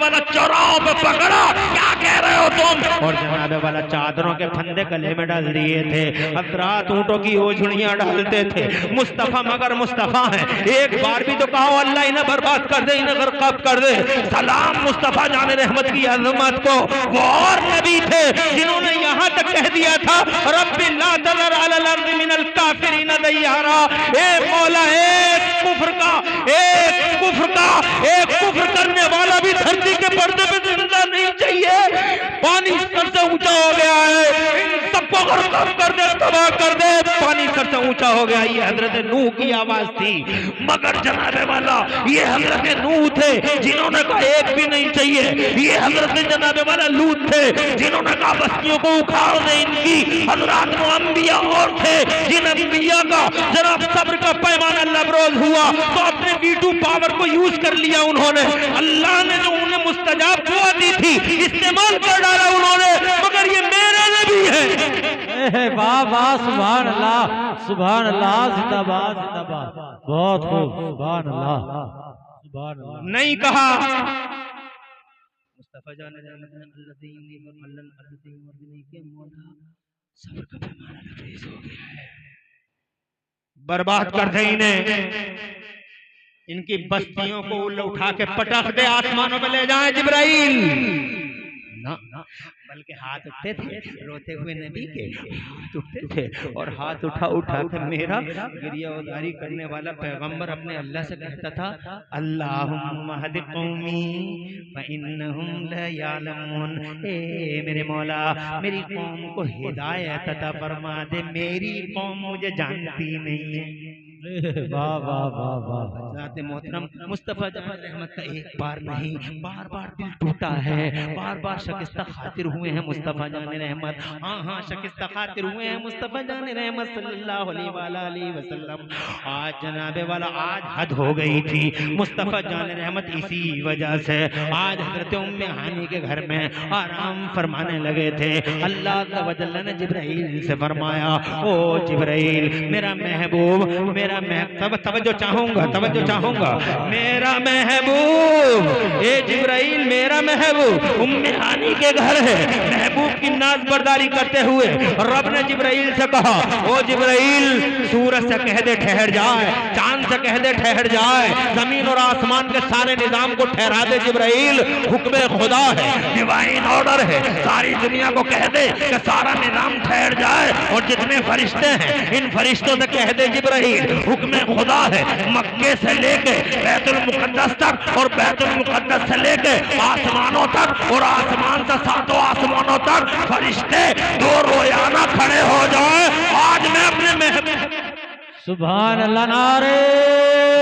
D: वाला चौराहों पर पकड़ा। क्या कह रहे हो तुम? और जनाबे वाला चादरों के फंदे गले में डाल दिए थे। हजरात ऊंटों की ओझड़ियां डालते थे। मुस्तफा मगर मुस्तफा है। एक बार भी तो कहो अल्लाह इन्हें बर्बाद कर दे, इन्हें गरकाब कर दे। सलाम मुस्तफा जाने रहमत की अज़मत को। वो और नबी थे जिन्होंने यहाँ तक कह दिया था रब्बी ला तज़र अलल अर्ज़ि मिनल काफ़िरीन दय्यारा। ए मौला, एक कुफ्र करने वाला भी धरती के पर्दे पे जिंदा नहीं चाहिए। पानी सर से ऊंचा हो गया है, इन सबको गरकाब कर दे, तबाह कर दे। पानी सर से ऊंचा हो गया। ये हजरत नूह की आवाज थी। मगर जनाबे वाला ये हजरत नूह थे जिन्होंने कहा एक भी नहीं चाहिए। ये हजरत जनाबे वाला लूत थे जिन्होंने कहा बस्तियों को उखाड़ दे इनकी। हजरात अंबिया और थे जिन अंबिया का जनाब सब्र का पैमाना लबरोज हुआ तो अपने वीटू पावर को यूज कर लिया उन्होंने। अल्लाह ने जो उन्हें मुस्तजाब दुआ दी थी इस्तेमाल कर डाला उन्होंने। मगर ये मेरे नबी है।
C: वाह वाह, सुभान अल्लाह, सुभान अल्लाह, जिंदाबाद जिंदाबाद। बहुत खूब, सुभान अल्लाह, सुभान अल्लाह।
D: नहीं कहा मुस्तफा जान सब्र का पैमाना लबरेज हो गया है, बर्बाद कर दे इन्हें। इनकी बस्तियों को उठा के पटक दे, आसमानों पे ले जाए जिब्राइल। ना बल्कि हाथ उठते थे रोते हुए नबी के, हाथ उठते थे और हाथ उठा उठा के मेरा गिरिया उदारी करने वाला पैगंबर अपने अल्लाह से कहता था अल्लाहुम्मा हद कौमी फइन्नहुम ला यालमून। ए मेरे मौला, मेरी कौम को हिदायत अता फरमा दे, मेरी कौम मुझे जानती नहीं है।
C: वाह वाह वाह वाह।
D: मोहतरम मुस्तफा जहां रहमत का एक बार नहीं बार बार दिल टूटा है, बार बार शकिस्ता खातिर हुए हैं मुस्तफा जाने रहमत। हाँ शकिस्ता खातिर हुए हैं मुस्तफा जाने रहमत सल्लल्लाहु अलैहि वसल्लम। आज जनाबे वाला आज हद हो गई थी मुस्तफा जाने रहमत। इसी वजह से आज हजरत उम्मे हानी के घर में आराम फरमाने लगे थे। अल्लाह तआला ने जिब्राइल से फरमाया, ओ जिब्राइल मेरा महबूब, तवज्जो चाहूंगा मेरा महबूब, ए जिब्राइल मेरा महबूब उम्मे हानी के घर है। महबूब की नाज बर्दारी करते हुए रब ने जिब्राइल से कहा, ओ जिब्राइल सूरज से कह दे ठहर जाए, चांद से कह दे ठहर जाए, जमीन और आसमान के सारे निजाम को ठहरा दे जिब्राइल। हुक्म खुदा है, डिवाइन ऑर्डर है, सारी दुनिया को कह दे कि सारा निजाम ठहर जाए। और जितने फरिश्ते हैं इन फरिश्तों से कह दे जिब्राइल हुक्म खुदा है, मक्के से लेके बैतुल मुकद्दस तक और बैतुल मुकद्दस से लेके आसमानों तक और आसमान से सातों आसमानों तक फरिश्ते दो रोजाना खड़े हो जाए। आज मैं अपने महबूब
C: सुभान अल्लाह, नारे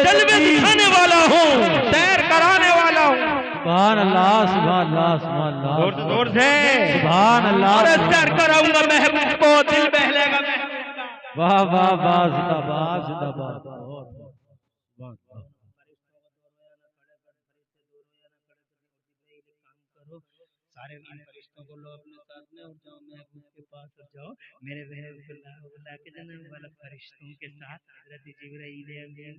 D: जलवे दिखाने वाला हूँ, सैर कराने वाला हूँ।
C: सुभान अल्लाह, सुभान अल्लाह, सुभान अल्लाह,
D: जोर से
C: सुभान अल्लाह।
D: और सैर कराऊंगा महबूब को, दिल बहलेगा महबूब का।
C: वाह वाह वाह, जिंदाबाद जिंदाबाद।
D: सारे इन फरिश्तों को लो अपने साथ में और जाओ महबूब के पास और जाओ मेरे महबूब के जन्म वाला फरिश्तों के साथ हजरत जिब्राइल अमीन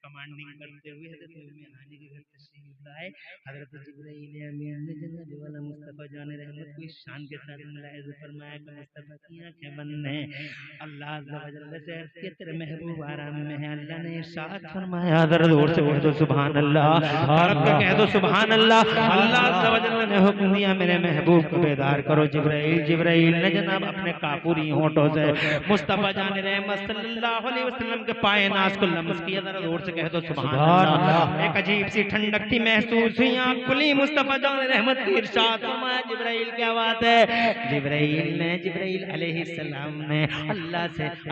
D: कमांडिंग करते हुए हजरत उम्मे हानी के घर तशरीफ लाए। हजरत जिब्राइल अमीन ने जन्नत वाला मुस्तफा जाने रहमत को इस शान के साथ मुलाहिज़ फरमाया कि मुस्तफा की आंखें बंद हैं। अल्लाह अज़्ज़ा व जल्ल से अर्ज़ किया तेरे महबूब आराम में है। अल्लाह ने इरशाद फरमाया, ज़रा जोर से कह दो सुभान अल्लाह, रब का कह दो सुभान अल्लाह। अल्लाह अज़्ज़ा व जल्ल ने हुक्म दिया मेरे महबूब को बेदार करो। जिब्राइल ने जनाब अपने काफूरी होंठों से मुस्तफा जाने रहमत सल्लल्लाहु अलैहि वसल्लम के पाए नाज़ को लम्स किया। ज़रा जोर से कह दो सुभान अल्लाह। एक अजीब सी ठंडक थी महसूस हुई, आँख खुली, मुस्तफा जाने रहमत की इरशाद फरमाया, जिब्राइल क्या बात है। जिब्राइल अलैहिस्सलाम ने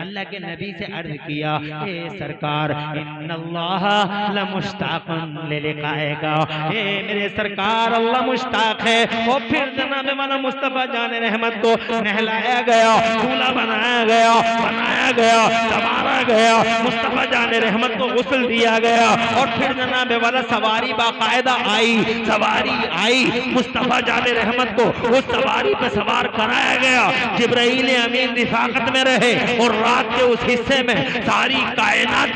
D: अल्लाह के नबी से अर्ज किया, ए सरकार इन्नल्लाह लमुश्ताक़ुन लिलिक़ाइका, ए मेरे सरकार अल्लाह मुश्ताक है। और फिर जनाब वाला मुस्तफा जाने रहमत को नहलाया गया, दूल्हा बनाया गया, संवारा गया। मुस्तफा जाने रहमत को गुस्ल उछल दिया गया और फिर जनाब वाला सवारी बाकायदा आई, सवारी आई, मुस्तफा जाने रहमत को उस सवारी पे सवार कराया गया। जिब्राइल अमीन रिफाकत में रहे और रात के उस हिस्से में सारी कायनात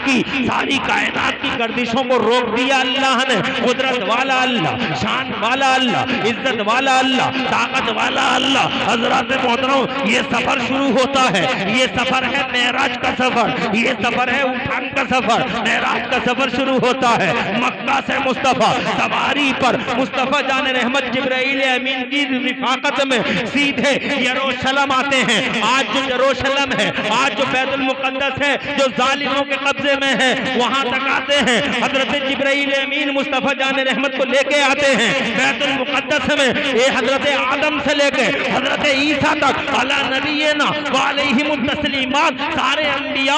D: की गर्दिशों को रोक दिया अल्लाह ने। कुदरत वाला अल्लाह, शान वाला अल्लाह, इज्जत वाला अल्लाह, ताकत वाला अल्लाह। हजरत मोहतरम, ये सफर शुरू होता है, ये सफर है मेराज का सफर, ये सफर है उठान का सफर। मेराज का सफर शुरू होता है मक्का से मुस्तफा सवारी पर, मुस्तफा जाने रहमत जिब्राइल अमीन की रिफाकत में सीधे यरूशलेम आते हैं। आज जो यरूशलेम है, आज जो बैतुल मुकद्दस है, जो जालिमों के कब्जे में है, वहां तक आते हैं। हजरत जिब्राइल अमीन मुस्तफा जाने रहमत को लेके आते हैं बैतुल मुकद्दस में। ये हजरत आदम से लेके हजरत ईसा तक अला नबीना व अलैहिमुत तस्लीमात, सारे अंबिया,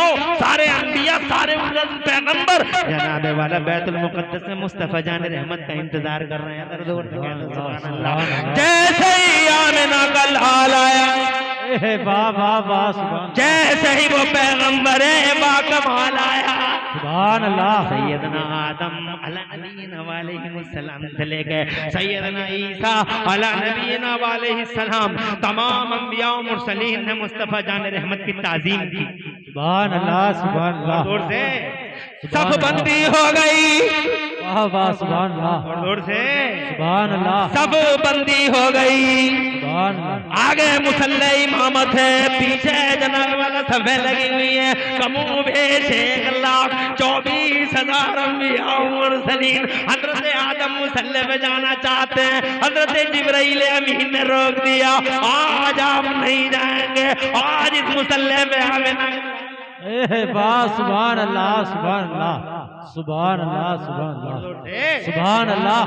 D: सारे पैगंबर जनाब वाला बैतुल मुकद्दस में मुस्तफा जाने रहमत का इंतजार कर रहे हैं। सुभान अल्लाह। जैसे ही आमिना का लाल आया, जैसे ही वो पैगंबर बाकमाल आया,
C: सुभान अल्लाह,
D: सैयदना आदम अला नबीना वालेहिस्सलाम से लेके सैयदना ईसा अला नबीना वालेहिस्सलाम, तमाम अंबिया और मुरसलीन ने मुस्तफा जाने रहमत की ताजीम की।
C: सुभान अल्लाह, सुभान अल्लाह।
D: जोर से सब बंदी हो गई,
C: वाह वाह, सुभान अल्लाह,
D: जोर से
C: सुभान अल्लाह, सब
D: सब बंदी हो गई।
C: सुभान अल्लाह।
D: आगे मुसल्ले इमामत है, पीछे जनाब वाला सफे लगी हुई है। कमो बेश 1,24,000 अंबिया मुरसलीन। हजरत आदम मुसल्ले पे जाना चाहते हैं, हजरत जिब्राइल अमीन ने रोक दिया, आज आप नहीं जाएंगे, आज इस मुसल्ले पे हमें ना।
C: वाह, सुभान अल्लाह, सुभान अल्लाह, सुभान अल्लाह, सुभान अल्लाह, सुभान अल्लाह,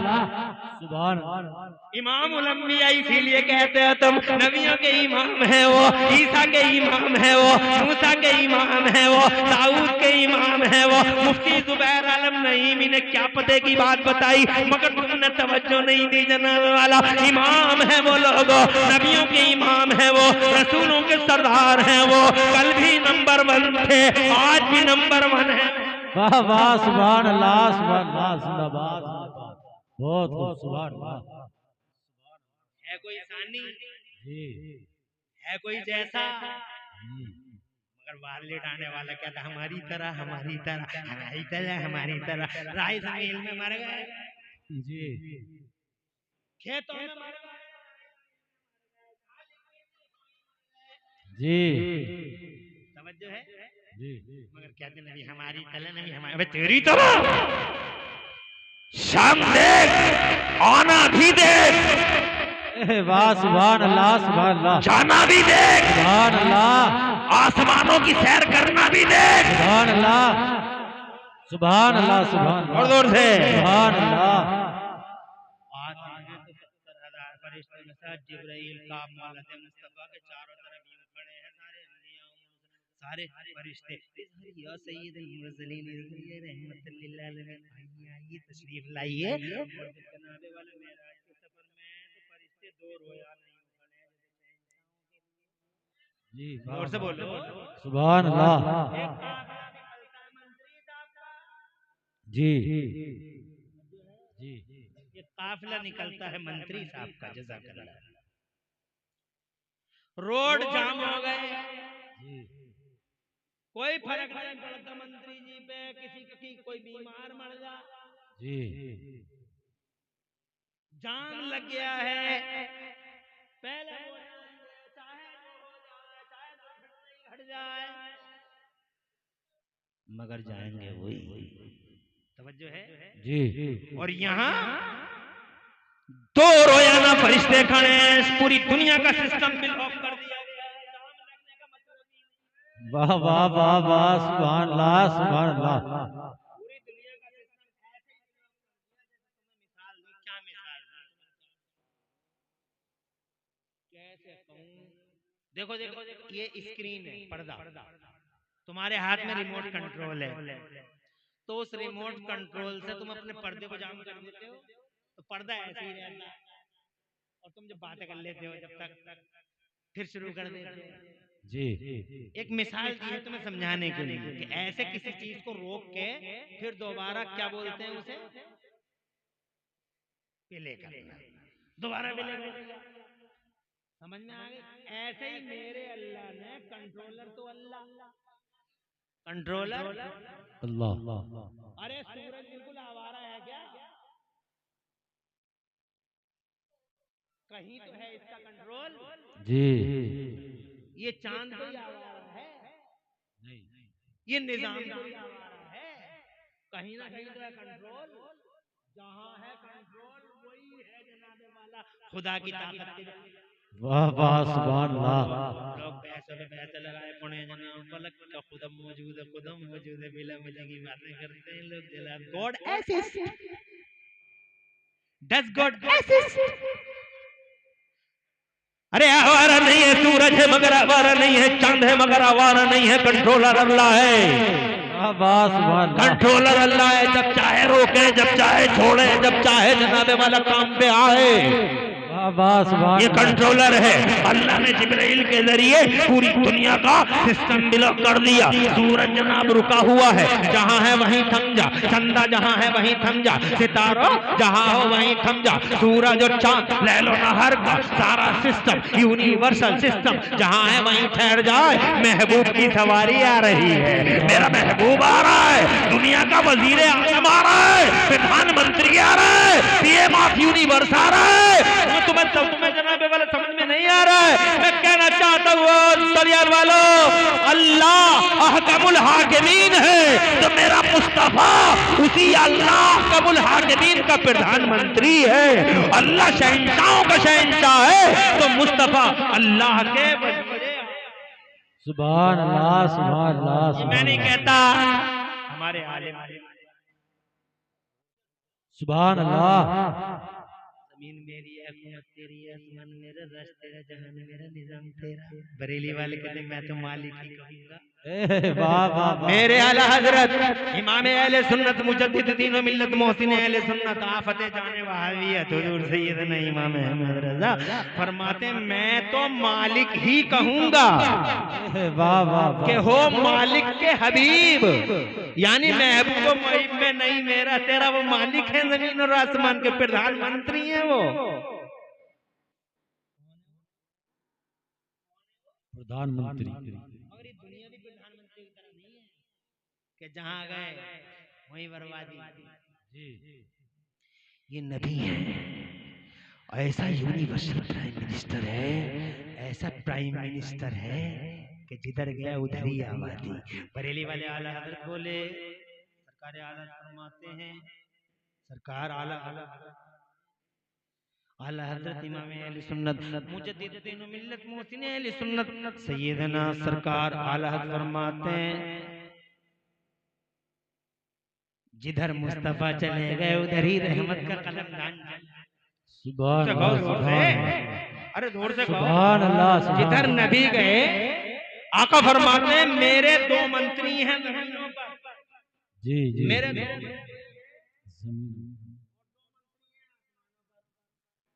C: सुभान अल्लाह।
D: इमाम उल अंबिया इसीलिए कहते हैं तुम नबियों के इमाम है वो, ईसा के इमाम है वो, मूसा के इमाम है वो, दाऊद के इमाम है वो। मुफ्ती जुबैर आलम नईमी ने क्या पते की बात बताई, मगर तुमने तवज्जो नहीं दी। जनाब वाला इमाम है वो लोगो, नबियों के इमाम है वो, रसूलों के सरदार हैं वो। कल भी नंबर 1 थे, आज भी नंबर 1 है।
C: वाह वाह, सुभान अल्लाह, सुभान अल्लाह, जिंदाबाद, बहुत खूब, सुभान अल्लाह।
D: है कोई सानी,
C: जी,
D: है कोई जैसा, मगर बाल लेटाने वाला क्या था, हमारी तरह, हमारी तरह, हमारी तरह, हमारी तरह। राय जमीन में मर गए,
C: जी,
D: खेतों में मर गए,
C: जी,
D: समझो है।
C: जी,
D: मगर कहते नहीं हमारी तरह, नहीं हमारी, अबे तेरी तरह। शाम देख, आना भी देख,
C: वाह, सुभान अल्लाह, सुभान अल्लाह,
D: जाना भी देख,
C: सुभान अल्लाह,
D: आसमानों की सैर करना भी देख।
C: सुभान अल्लाह, सुभान अल्लाह, सुभान
D: और जोर से
C: सुभान अल्लाह।
D: आज 70,000 फरिश्ते के साथ जिब्राइल का मौलद मुस्तफा के चारों तरफ यूं खड़े हैं, सारे अंबिया सारे फरिश्ते। या सय्यदुल मुरसलीन रहमतुल लिल आलमीन, आइए तशरीफ लाइए। जनाबे वाले मेराज के सफर में तो फरिश्ते दो रोया नहीं खड़े,
C: जी,
D: जोर से बोलो
C: सुभान अल्लाह। जी, जी,
D: ये काफिला निकलता है मंत्री साहब का, जज़ाकल्लाह। रोड जाम हो गए, कोई फर्क नहीं पड़ता मंत्री जी पे, किसी की कोई बीमार मर जा,
C: जी,
D: जाम लग गया है, पहले हो जाए, चाहे हो जाए, चाहे नहीं हट जाए, मगर जाएंगे वही। तवज्जो है
C: जी,
D: और यहाँ दो रोजाना फरिश्ते खड़े हैं, पूरी दुनिया का सिस्टम बिल ऑफ कर दिया गया है। जाम लगने का मतलब
C: वाह वाह वाह वाह, सुभान अल्लाह, सुभान अल्लाह।
D: पूरी दुनिया का सिस्टम ऐसे ही मिसाल दूं, क्या मिसाल दूं, कैसे कहूं। देखो देखो, ये स्क्रीन है, पर्दा, तुम्हारे हाथ में रिमोट कंट्रोल है, तो उस रिमोट कंट्रोल से तुम अपने पर्दे को जाम कर देते हो, तो पर्दा ऐसे ही रहता है, और तुम जब बातें कर लेते हो जब तक फिर शुरू कर देते हो।
C: जी
D: एक मिसाल दी है तुम्हें समझाने के लिए कि ऐसे किसी चीज को रोक के फिर दोबारा क्या बोलते हैं उसे, विलय करना, दोबारा विलय करना। समझ में आ गई? ऐसे ही मेरे अल्लाह ने कंट्रोलर तो अल्लाह, कंट्रोलर
C: अल्लाह।
D: अरे सूरज बिल्कुल आवारा है क्या? कहीं तो है इसका कंट्रोल।
C: जी
D: ये चांद तो आवारा है, ये निजाम तो आवारा है, कहीं ना कहीं तो है कंट्रोल। जहां है कंट्रोल वही है जनाबे वाला खुदा की ताकत।
C: वाह वाह सुभान अल्लाह।
D: लोग पैसे पे पैसे लगाए पड़े हैं जनाब, फलक का खुदम मौजूद है, खुदम मौजूद है, बिला मिला की बातें करते हैं लोग जनाब। God assist, does God assist? अरे आवारा नहीं है सूरज है मगर आवारा नहीं है, चांद है मगर आवारा नहीं है, कंट्रोलर अल्लाह है।
C: वाह वाह सुभान अल्लाह।
D: कंट्रोलर अल्लाह है, जब चाहे रोके, जब चाहे छोड़े, जब चाहे जनाबे वाला काम पे आए, ये कंट्रोलर है। अल्लाह ने जिब्राइल के जरिए पूरी दुनिया का सिस्टम ब्लॉक कर दिया। सूरज जनाब रुका हुआ है, जहां है वहीं थम जा, चंदा जहां है वहीं थम जा, सितारों जहां हो वहीं थम जा, सूरज और चांद लैलो नहर का सारा सिस्टम, यूनिवर्सल सिस्टम जहां है वहीं ठहर जाए। महबूब की सवारी आ रही है, मेरा महबूब आ रहा है, दुनिया का वजीर आजम आ रहा है, प्रधानमंत्री आ रहा है, पीएम ऑफ यूनिवर्स आ रहा है। तुम्हें जनाबे वाला समझ में नहीं आ रहा है। मैं कहना चाहता हूँ सरियार वालों, अल्लाह अहकमुल हाकिमीन है, तो मेरा मुस्तफा उसी अल्लाह अहकमुल हाकिमीन का प्रधानमंत्री है। अल्लाह शहंशाहों का शहंशाह है, तो मुस्तफा अल्लाह के
C: सुभान अल्लाह सुभान अल्लाह।
D: मैं नहीं कहता, हमारे आलिम
C: सुभान अल्लाह।
D: जमीन मेरी है, हुकूमत तेरी है, आसमान मेरा, रश तेरा, जहान मेरा, निजाम तेरा। बरेली वाले कहते हैं मैं तो मालिक ही कहूंगा।
C: वाह वाह।
D: मेरे आला हजरत इमाम अहले सुन्नत मुजद्दिद दीन व मिल्लत मोहसिन अहले सुन्नत आफत जाने वहावियत हुजूर सैयदना इमाम अहमद रजा फरमाते हैं मैं तो मालिक ही कहूंगा।
C: वाह वाह।
D: के हो मालिक के हबीब, यानी महबूब में नहीं मेरा तेरा, वो मालिक है जमीन और आसमान के, प्रधानमंत्री है वो।
C: प्रधानमंत्री
D: मगर ये दुनिया भी प्रधानमंत्री की तरह नहीं है कि जहां गए वहीं बर्बादी। ये नबी है, ऐसा यूनिवर्सल प्राइम मिनिस्टर है, ऐसा प्राइम मिनिस्टर है कि जिधर गया उधर ही आबादी। बरेली वाले आला हजरत बोले, सरकार आला फरमाते हैं, सरकार आला आला हजरत इमाम अहले सुन्नत मुजद्दिद दीन व मिल्लत मोहसिन अहले सुन्नत सैयदना सरकार आला हजरत फरमाते हैं जिधर मुस्तफा चले गए उधर ही रहमत का कदमदान।
C: सुभान अल्लाह।
D: अरे जोर से
C: सुभान अल्लाह।
D: जिधर नबी गए आका फरमाते हैं मेरे दो मंत्री हैं जमीनों पर।
C: जी जी।
D: मेरे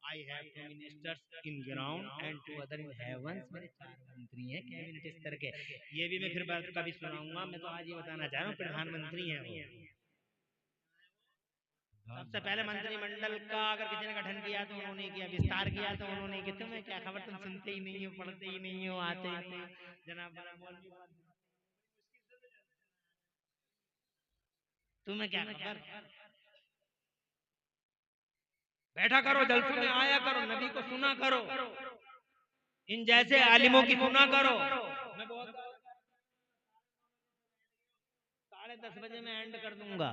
D: I have two ministers in ground and two other in heavens। मेरे चार मंत्री हैं कैबिनेट स्तर के। ये भी मैं फिर बात कभी सुनाऊंगा, मैं तो आज ये बताना चाह रहा हूँ प्रधानमंत्री हैं वो। सबसे पहले मंत्रिमंडल का अगर किसी ने गठन किया तो उन्होंने किया, विस्तार किया तो उन्होंने किया। तुम्हें क्या खबर, तुम सुनते ही नहीं हो, पढ़ते ही नहीं हो, आते ही नहीं। जनाब तुम्हें क्या खबर, बैठा करो जलसे में, आया करो, नबी को सुना करो, इन जैसे आलिमों की सुना करो। मैं बहुत 10:30 बजे मैं एंड कर दूंगा।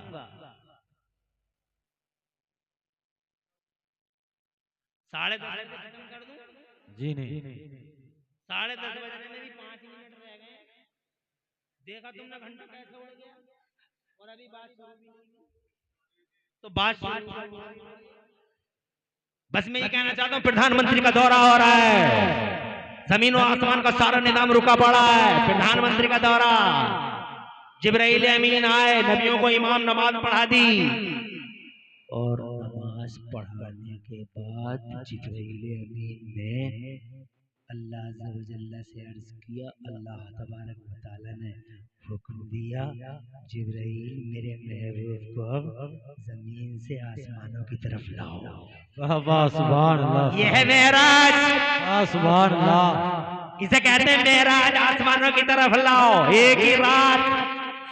D: 10:30 बजे खत्म कर दूं?
C: जी नहीं।
D: 10:30 बजने में भी 5 मिनट रह गए। देखा तुमने घंटा कैसे उड़ गया, और अभी बात तो बात बस मैं ये कहना चाहता हूँ प्रधानमंत्री का दौरा हो रहा है, जमीन और आसमान का सारा निजाम रुका पड़ा है। प्रधानमंत्री का दौरा, जिब्राइल अमीन आए, नबियों को इमाम नमाज पढ़ा दी, और नमाज पढ़ाने के बाद जिब्राइल अमीन ने अल्लाह अज़्ज़ा व जल्ला से अर्ज किया, अल्लाह तबारक व तआला ने हुक्म दिया, जिब्राइल मेरे महबूब को अब जमीन से आसमानों की तरफ लाओ।
C: वाह वाह सुभान अल्लाह।
D: ये है मेराज,
C: वाह सुभान अल्लाह।
D: इसे कहते हैं मेराज, आसमानों की तरफ लाओ। एक ही रात,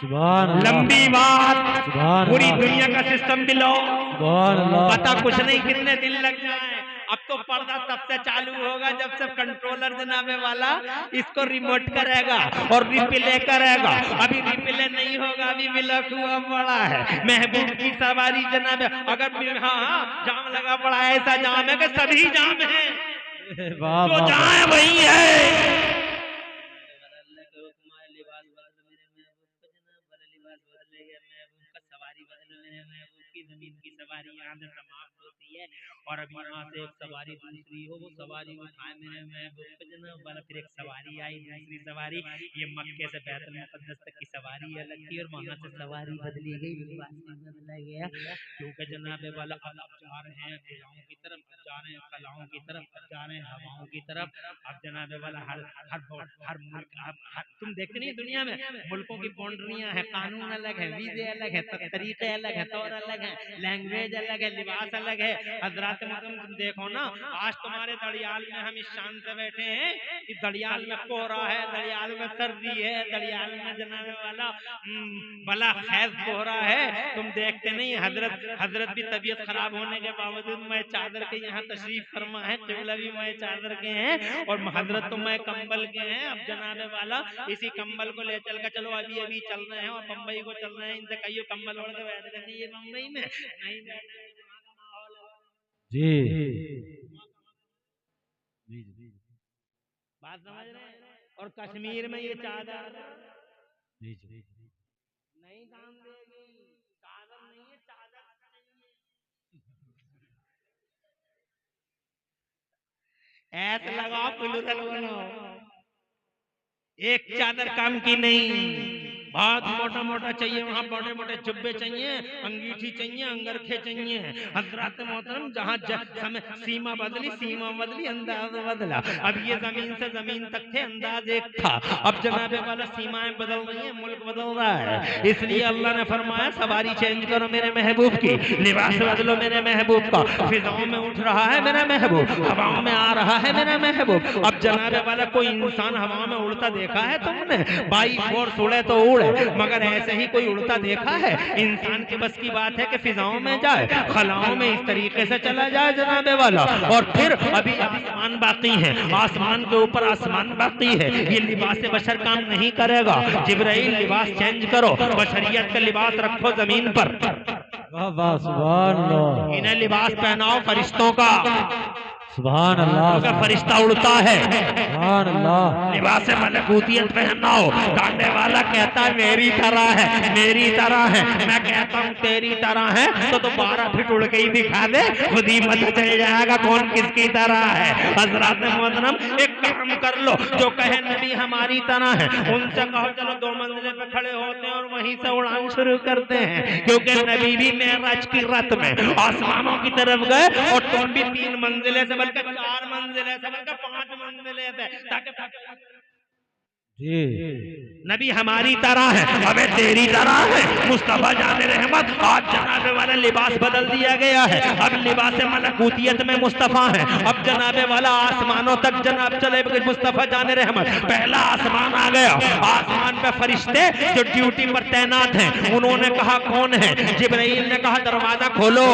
C: सुभान अल्लाह।
D: लंबी बात,
C: सुभान
D: पूरी
C: अल्लाह।
D: दुनिया का सिस्टम भी लो,
C: सुभान अल्लाह।
D: पता कुछ नहीं कितने दिन लग जाए। अब तो पर्दा तब से चालू होगा जब से कंट्रोलर जनाबे वाला इसको रिमोट करेगा और रिप्ले करेगा। अभी रिप्ले नहीं होगा, अभी विलक हुआ पड़ा है। महबूब की सवारी जनाबे, अगर हाँ जाम लगा पड़ा है, ऐसा जाम है कि सभी जाम है,
C: वाह
D: जो
C: वाह।
D: जाए वही है। जमीन की सवारी यहाँ से समाप्त होती है और अब यहाँ से एक सवारी दूसरी हो, वो सवारी उठाए मेरे महबूब जनाब वाला, फिर एक सवारी आई, दूसरी सवारी, ये मक्के से बैतुल मुक़द्दस तक की सवारी अलग थी और वहाँ से सवारी बदली गई, लिबास बदला गया, क्योंकि जनाब वाला अब जा रहे हैं फिजाओं की तरफ, अब जा रहे हैं कलाओं की तरफ, अब जा रहे हैं हवाओं की तरफ। अब जनाब वाला हर मुल्क, अब तुम देखते नहीं दुनिया में मुल्कों की बाउंड्रियां हैं, कानून अलग है, वीजे अलग है, तरीके अलग है, तौर अलग है, लैंग्वेज अलग है, लिबास अलग है। हजरात मोहतरम तुम देखो ना, आज तुम्हारे दड़ियाल में हम इस शान से बैठे हैं कि दड़ियाल में कोहरा है, दड़ियाल में सर्दी है, दड़ियाल में जनाने वाला बला खैज कोहरा है। तुम देखते नहीं, हजरत भी तबीयत खराब होने के बावजूद मैं चादर के यहाँ तशरीफ फरमा है, क़िबला भी मैं चादर के हैं और हजरत तो मैं कंबल के हैं। अब जनाबे वाला इसी कंबल को ले चल कर चलो, अभी अभी चल रहे हैं और बम्बई को चल रहे हैं, इनसे कहियो कंबल ओढ़ के बैठ गए ये मुंबई में नहीं बैठे
C: जी
D: बात समझ रहे हैं। और कश्मीर में ये चादर
C: जी जी
D: नहीं काम देगी, चादर नहीं है, चादर ऐसे लगाओ, पुलुरल बनाओ, एक चादर काम की नहीं, बहुत मोटा मोटा चाहिए, वहाँ मोटे मोटे जुब्बे चाहिए, अंगीठी चाहिए, अंगरखे चाहिए। हजरत मोहतरम जहाँ समय सीमा बदली, अंदाज बदला। अब ये जमीन से जमीन तक थे, अंदाज एक था, अब जनाबे वाला सीमाएं बदल रही हैं, मुल्क बदल रहा है। इसलिए अल्लाह ने फरमाया सवारी चेंज करो मेरे महबूब की, लिबास बदलो मेरे महबूब का। फिजाओं में उठ रहा है मेरा महबूब, हवाओं में आ रहा है मेरा महबूब। अब जनाबे वाला कोई इंसान हवाओं में उड़ता देखा है तुमने? बाई फोर्स उड़े तो उड़े, मगर ऐसे ही कोई उड़ता देखा है? इंसान के बस की बात है कि फिजाओं में जाए, खलाओं में इस तरीके से चला जाए जनाबे वाला। और फिर अभी आसमान बाकी है, आसमान के ऊपर आसमान बाकी है, ये लिबास बशर काम नहीं करेगा। जिब्राइल लिबास चेंज करो, बशरियत का लिबास रखो जमीन पर,
C: वाह वाह सुभान अल्लाह।
D: इन्हें लिबास पहनाओ फरिश्तों का,
C: सुभान अल्लाह।
D: फरिश्ता उड़ता है,
C: सुभान अल्लाह।
D: लिबास मलकूतियत पहनाओ। डांडे वाला कहता है मेरी तरह है, मेरी तरह है, मैं कहता हूँ तेरी तरह है, तो 12 फीट उड़ के ही दिखा दे, खुद ही पता चल जाएगा कौन किसकी तरह है। हजरात मोहतरम एक काम कर लो, जो कहे नबी हमारी तरह है, उनसे कहो चलो 2 मंजिले पे खड़े होते हैं और वहीं से उड़ान शुरू करते हैं, क्योंकि नबी भी मेराज की रात में आसमानों की तरफ गए और तुम भी 3 मंजिले से बल्कि 4 मंजिले से बल्कि 5 मंजिले पे, ताकि
C: जी
D: नबी हमारी तरह है, हमें तेरी तरह है। मुस्तफा जाने रहमत, आज जनाबे वाला लिबास बदल दिया गया है, अब लिबास मलकूतियत में मुस्तफा है। अब जनाबे वाला आसमानों तक जनाब चले, मुस्तफा जाने रहमत, पहला आसमान आ गया। आसमान पे फरिश्ते जो ड्यूटी पर तैनात हैं, उन्होंने कहा कौन है? जिब्राइल ने कहा दरवाजा खोलो।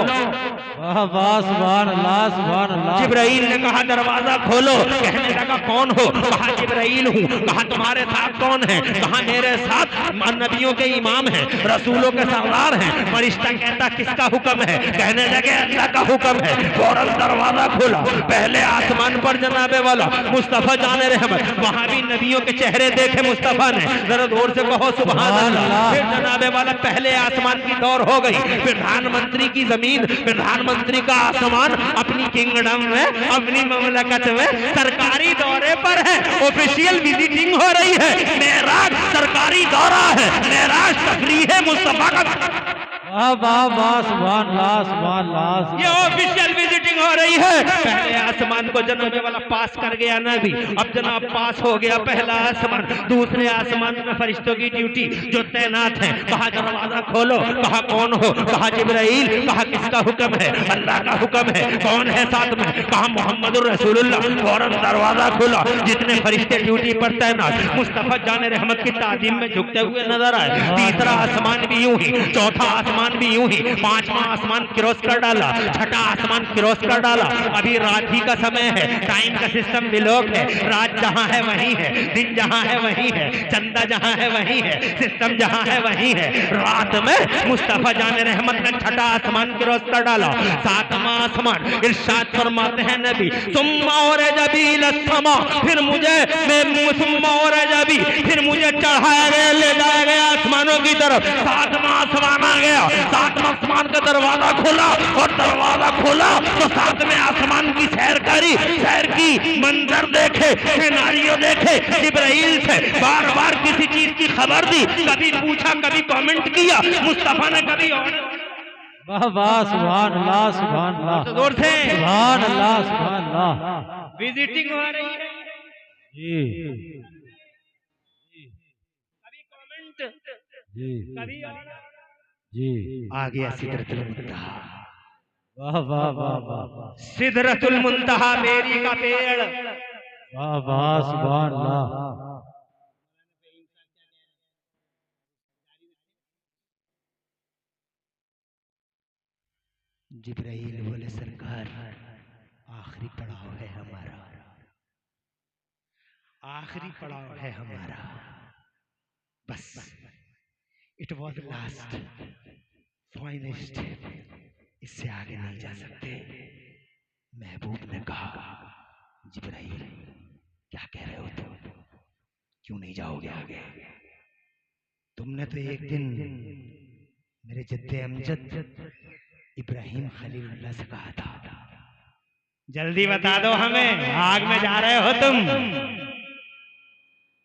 C: वाह वाह सुभान अल्लाह, सुभान अल्लाह।
D: जिब्राइल ने कहा दरवाजा खोलो। कहने लगा कौन हो? कहा जिब्राइल हूँ। कहा तुम्हारे साथ कौन है? कहा मेरे साथ नबियों के इमाम हैं, रसूलों के सरदार हैं। फरिश्ता कहता किसका हुक्म है? कहने लगे अल्लाह का हुक्म है। फौरन दरवाजा खोला, पहले आसमान पर जनाबे वाला मुस्तफा जाने रहमत, वहां भी नबियों के चेहरे देखे मुस्तफा ने, जरा जोर से कहो सुभान अल्लाह। फिर जनाबे वाला पहले आसमान की दौर हो गई, प्रधानमंत्री की जमीन, प्रधानमंत्री का आसमान, अपनी किंगडम में, अपनी ममलकत में सरकारी दौरे पर है, ऑफिशियल विजिटिंग हो रही है। मेराज सरकारी दौरा है, मेराज तफरीह है मुस्तफा का।
C: वाह वाह वाह सुभान अल्लाह, सुभान अल्लाह।
D: ये ऑफिशियल विजिटिंग हो रही है। पहले आसमान को जनाब वाला पास कर गया नबी, अब जनाब पास हो गया पहला आसमान। दूसरे आसमान में फरिश्तों की ड्यूटी जो तैनात है। कहा दरवाजा खोलो, कहा कौन हो, कहा जिब्राइल, कहा किसका हुक्म है, अल्लाह का हुक्म है, कौन है साथ में, कहा मोहम्मदुर रसूलुल्लाह। फौरन दरवाजा खुला, जितने फरिश्ते ड्यूटी पर तैनात मुस्तफा जान रहमत की ताजीम में झुकते हुए नजर आए। तीसरा आसमान भी यूं ही, चौथा आसमान भी यूं ही, पांचवा आसमान क्रॉस कर डाला, छठा आसमान क्रॉस कर डाला। अभी रात ही का समय है, टाइम का सिस्टम विलोक है। रात जहां है वहीं है, दिन जहां है वहीं है, चंदा जहां है वहीं है, सिस्टम जहां है वहीं है। रात में मुस्तफा जान रहमत ने छठा आसमान क्रॉस कर डाला। सातवां आसमान, इरशाद फरमाते हैं नबी, सुम्मा और जबील समा, फिर मुझे सुम्मा और जबी, फिर मुझे चढ़ाया गया, ले जाया गया आसमानों की तरफ। सातवां आसमान आ गया, सातवां आसमान का दरवाजा खोला, और दरवाजा खोला तो सातवें आसमान की सैर करी, सैर की, मंजर देखे, सिनेरियो देखे। जिब्राइल से बार बार किसी चीज की खबर दी, कभी पूछा, कभी कमेंट किया। मुस्तफा ने कभी
C: वाह वाह, सुभान अल्लाह, सुभान अल्लाह,
D: जोर से
C: सुभान अल्लाह, सुभान अल्लाह।
D: विजिटिंग हो रही है
C: जी
D: कभी कमेंट,
C: जी
D: कभी
C: जी,
D: आ गया सिदरतुल मुंतहा।
C: वाह वाह वाह वाह वाह,
D: सिदरतुल मुंतहा बेरी का पेड़।
C: वाह वाह, सुभान अल्लाह।
D: जिब्राइल बोले सरकार आखिरी पड़ाव है हमारा, आखिरी पड़ाव है हमारा, बस it was last final step, इससे आगे नहीं जा सकते। महबूब ने कहा जिब्राइल क्या कह रहे हो तुम, क्यों नहीं जाओगे आगे? तुमने तो एक दिन मेरे जद्दे अमजद इब्राहिम खलीलुल्लाह से कहा था, जल्दी बता दो हमें, आग में जा रहे हो तुम,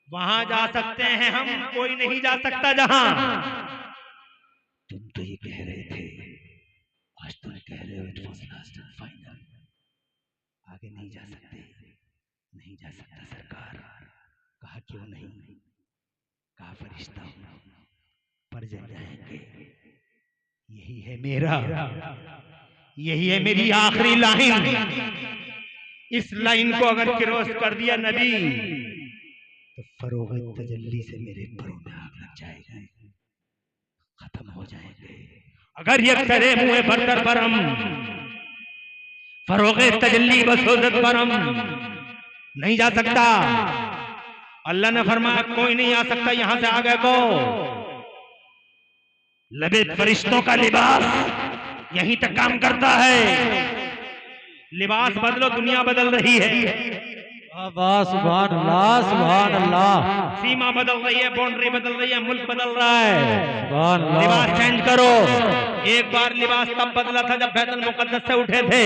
D: वहां जा सकते हैं हम, कोई नहीं जा सकता जहां। तुम तो ये कह रहे थे, आज तुम कह रहे हो it was last and final, आगे नहीं जा सकते, नहीं जा सकता सरकार। कहा क्यों नहीं? कहा फरिश्ता हूं, पर जल जाएंगे, यही है मेरा, यही है मेरी आखिरी लाइन। इस लाइन को अगर क्रॉस कर दिया नबी तो फरोग़ तजल्ली से मेरे परों में आग लग जाएगी, खत्म हो जाएंगे। अगर ये करे मुँह बरतर परम, फरोग़ तजल्ली बसोदत परम, नहीं जा सकता। अल्लाह ने फरमाया कोई नहीं आ सकता यहां से आगे को। लबेद फरिश्तों का लिबास यहीं तक काम करता है। लिबास बदलो, दुनिया बदल रही है।
C: वाह सुभान अल्लाह, सुभान अल्लाह।
D: सीमा बदल रही है, बाउंड्री बदल रही है, मुल्क बदल रहा है।
C: सुभान अल्लाह।
D: लिबास चेंज करो। एक बार लिबास तब बदला था जब बैतुल मुक़द्दस से उठे थे,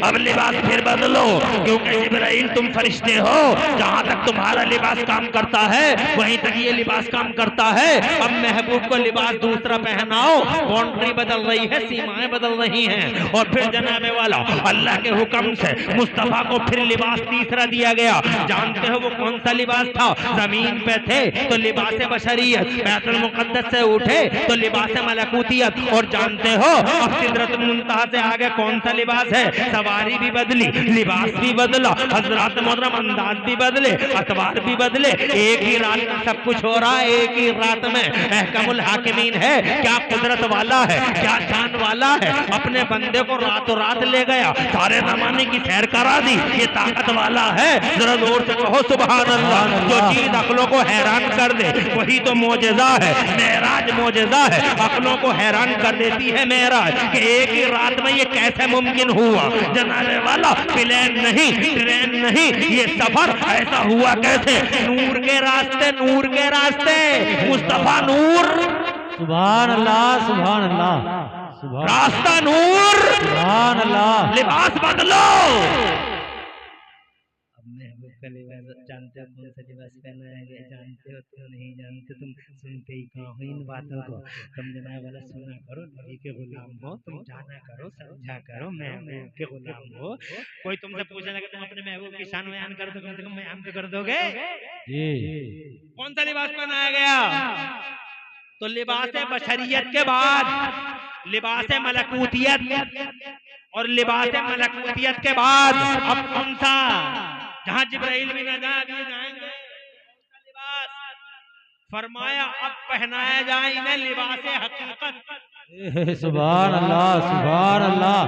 D: अब लिबास फिर बदलो, क्योंकि जिब्राइल तुम फरिश्ते हो, जहां तक तुम्हारा लिबास काम करता है वहीं तक ये लिबास काम करता है। अब महबूब को लिबास दूसरा पहनाओ, बाउंड्री बदल रही है, सीमाएं बदल रही हैं। और फिर जनाबे वाला अल्लाह के हुक्म से मुस्तफा को फिर लिबास तीसरा दिया गया। जानते हो वो कौन सा लिबास था? जमीन पे थे तो लिबास बशरियत, बैतुल मुक़द्दस से उठे तो लिबास मलकूतियत। और जानते हो अब सिदरतुल मुंतहा से आगे कौन सा लिबास है? सवारी भी बदली, लिबास भी बदला, हजरत मोहतरम अंदाज भी बदले, अतवार भी बदले। एक ही रात में सब कुछ हो रहा है, एक ही रात में अहकमुल हाकिमीन है। क्या कुदरत वाला है, क्या जान वाला है, अपने बंदे को रातों रात ले गया, सारे जमाने की सैर करा दी। ये ताकत वाला है, जरा जोर से कहो सुभान अल्लाह। जो चीज अक्लों को हैरान कर दे वही तो मोजेज़ा है। मेराज मोजेज़ा है, अक्लों को हैरान कर देती है मेराज, कि एक ही रात में ये कैसे मुमकिन हुआ। जनाने वाला प्लेन नहीं, ट्रेन नहीं, ये सफर ऐसा हुआ कैसे? नूर के रास्ते, नूर के रास्ते, मुस्तफा नूर,
C: सुभान अल्लाह, सुभान अल्लाह, सुभान
D: रास्ता नूर,
C: सुभान अल्लाह।
D: लिबास बदलो। सा लिबास जानते हो, कौन सा लिबास पहनाया गया जानते हो? तुम नहीं जानते, तुम सुनते ही कहाँ हो इन बातों को। तुम जनाब वाला सुना करो, नबी के गुलाम हो, तुम जाना करो, समझा करो, महबूब के गुलाम हो। कोई तुमसे पूछने लगे तुम अपने महबूब की शान बयान कर दो, कम से कम बयान तो कर दोगे। कौन सा लिबास पहनाया गया? तो लिबास बशरियत के बाद लिबास मलकूतियत, और लिबास मलकूतियत के बाद अब कौन सा? जहां जिब्राइल भी न जाएंगे लिबास फरमाया अब पहनाया जाए इन्हें लिबास हकीकत।
C: सुभान अल्लाह, सुभान अल्लाह,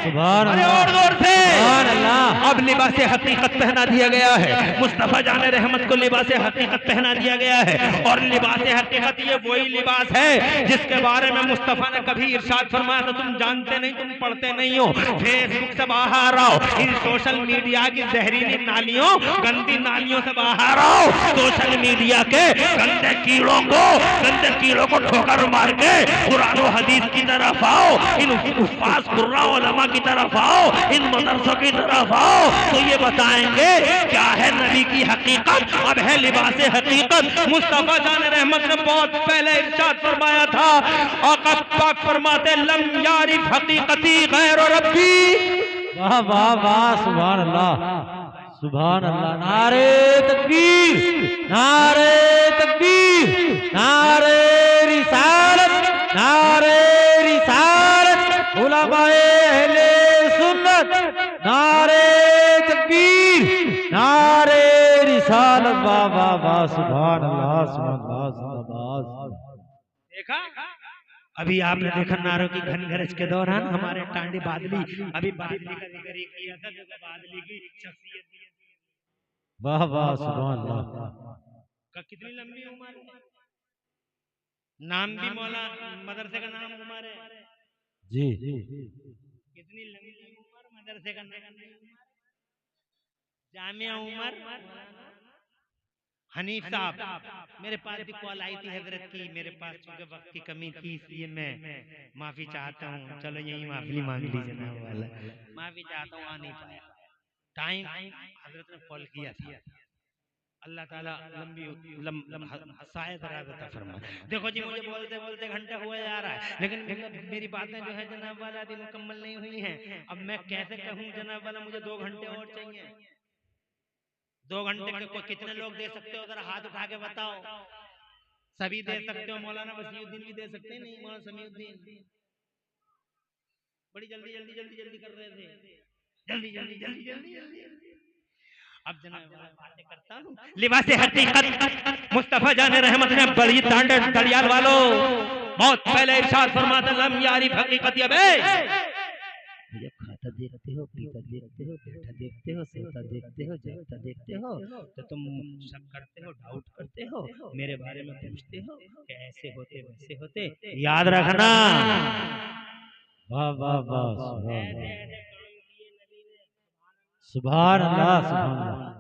C: सुभान अल्लाह,
D: और जोर से
C: सुभान अल्लाह।
D: अब लिबास हकीकत पहना दिया गया है, मुस्तफा जाने रहमत को लिबास हकीकत पहना दिया गया है। और लिबास हकीकत ये वही लिबास है जिसके बारे में मुस्तफा ने कभी इरशाद फरमाया था, तुम जानते नहीं, तुम पढ़ते नहीं हो। फेसबुक से बाहर आओ, इन सोशल मीडिया की जहरीली नालियों, गंदी नालियों से बाहर आओ। सोशल मीडिया के गंदे कीड़ों को ठोकर मार के कुरान और हदीस की तरफ आओ, इन उस्ताद कुर्रा उलमा की तरफ आओ, इन मदरसों की तरफ आओ, तो ये बताएंगे क्या है नबी की हकीकत। अब है लिबास हकीकत। मुस्तफा जान रहमत ने बहुत पहले इरशाद फरमाया था, आका पाक फरमाते लम यारिफ हकीकती गैर रब्बी।
C: वाह वाह वाह, सुभान अल्लाह, सुभान अल्लाह। नारे तकबीर, नारे तकबीर, नारे रिसालत, नारे रिसालत, उलमाए अहले सुन्नत, नारे तकबीर, नारे रिसालत। वाह वाह वाह, सुभान अल्लाह, सुभान अल्लाह, जिंदाबाद।
D: देखा अभी आपने देखा नारों की घनघरज के दौरान हमारे टांडी बादली, अभी बादली का जिक्र ही किया था, जो बादली की शख्सियत
C: वाह वाह, सुभान अल्लाह।
D: का कितनी लंबी उम्र है, नाम भी मौला मदरसे का नाम उमर है
C: जी।
D: कितनी लंबी उम्र, मदरसे का नाम जामिया उमर। हनीफ साहब मेरे पास भी कॉल आई थी हजरत की, मेरे पास चूंकि वक्त की कमी थी इसलिए मैं माफी चाहता हूँ। चलो यही माफी मांग ली जनाब वाला, माफी चाहता हूँ, आ नहीं पाया टाइम। हजरत ने कॉल किया था, अल्लाह ताला लंबी शायद राज़ फरमाए। देखो जी मुझे बोलते बोलते घंटा हुआ जा रहा है, लेकिन मेरी बातें जो है जनाब वाला अभी मुकम्मल नहीं हुई हैं। अब मैं कैसे कहूँ जनाब वाला, मुझे 2 घंटे और चाहिए। 2 घंटे को कितने लोग दे सकते हो, जरा हाथ उठा के बताओ। सभी दे सकते हो, मौलाना वसीउद्दीन भी दे सकते हैं, नहीं मौलाना समीउद्दीन बड़ी जल्दी जल्दी जल्दी जल्दी कर रहे थे, जल्दी जल्दी जल्दी जल्दी जल्दी। अब जनाब बातें करता हूँ। लिबास हकीकत मुस्तफा जाने रहमत ने बड़ी तड़ियाल वालों बहुत पहले इरशाद फरमाता लम यारिफ हकीकत। जब खाता देखते हो, पीता देखते हो, बैठा देखते हो, सोता देखते हो, जागता देखते हो, तो तुम शक करते हो, डाउट करते हो, मेरे बारे में पूछते हो कि ऐसे होते वैसे होते। याद रखना।
C: वाह वाह वाह, सुभान अल्लाह, सुभान अल्लाह, सुभान अल्लाह।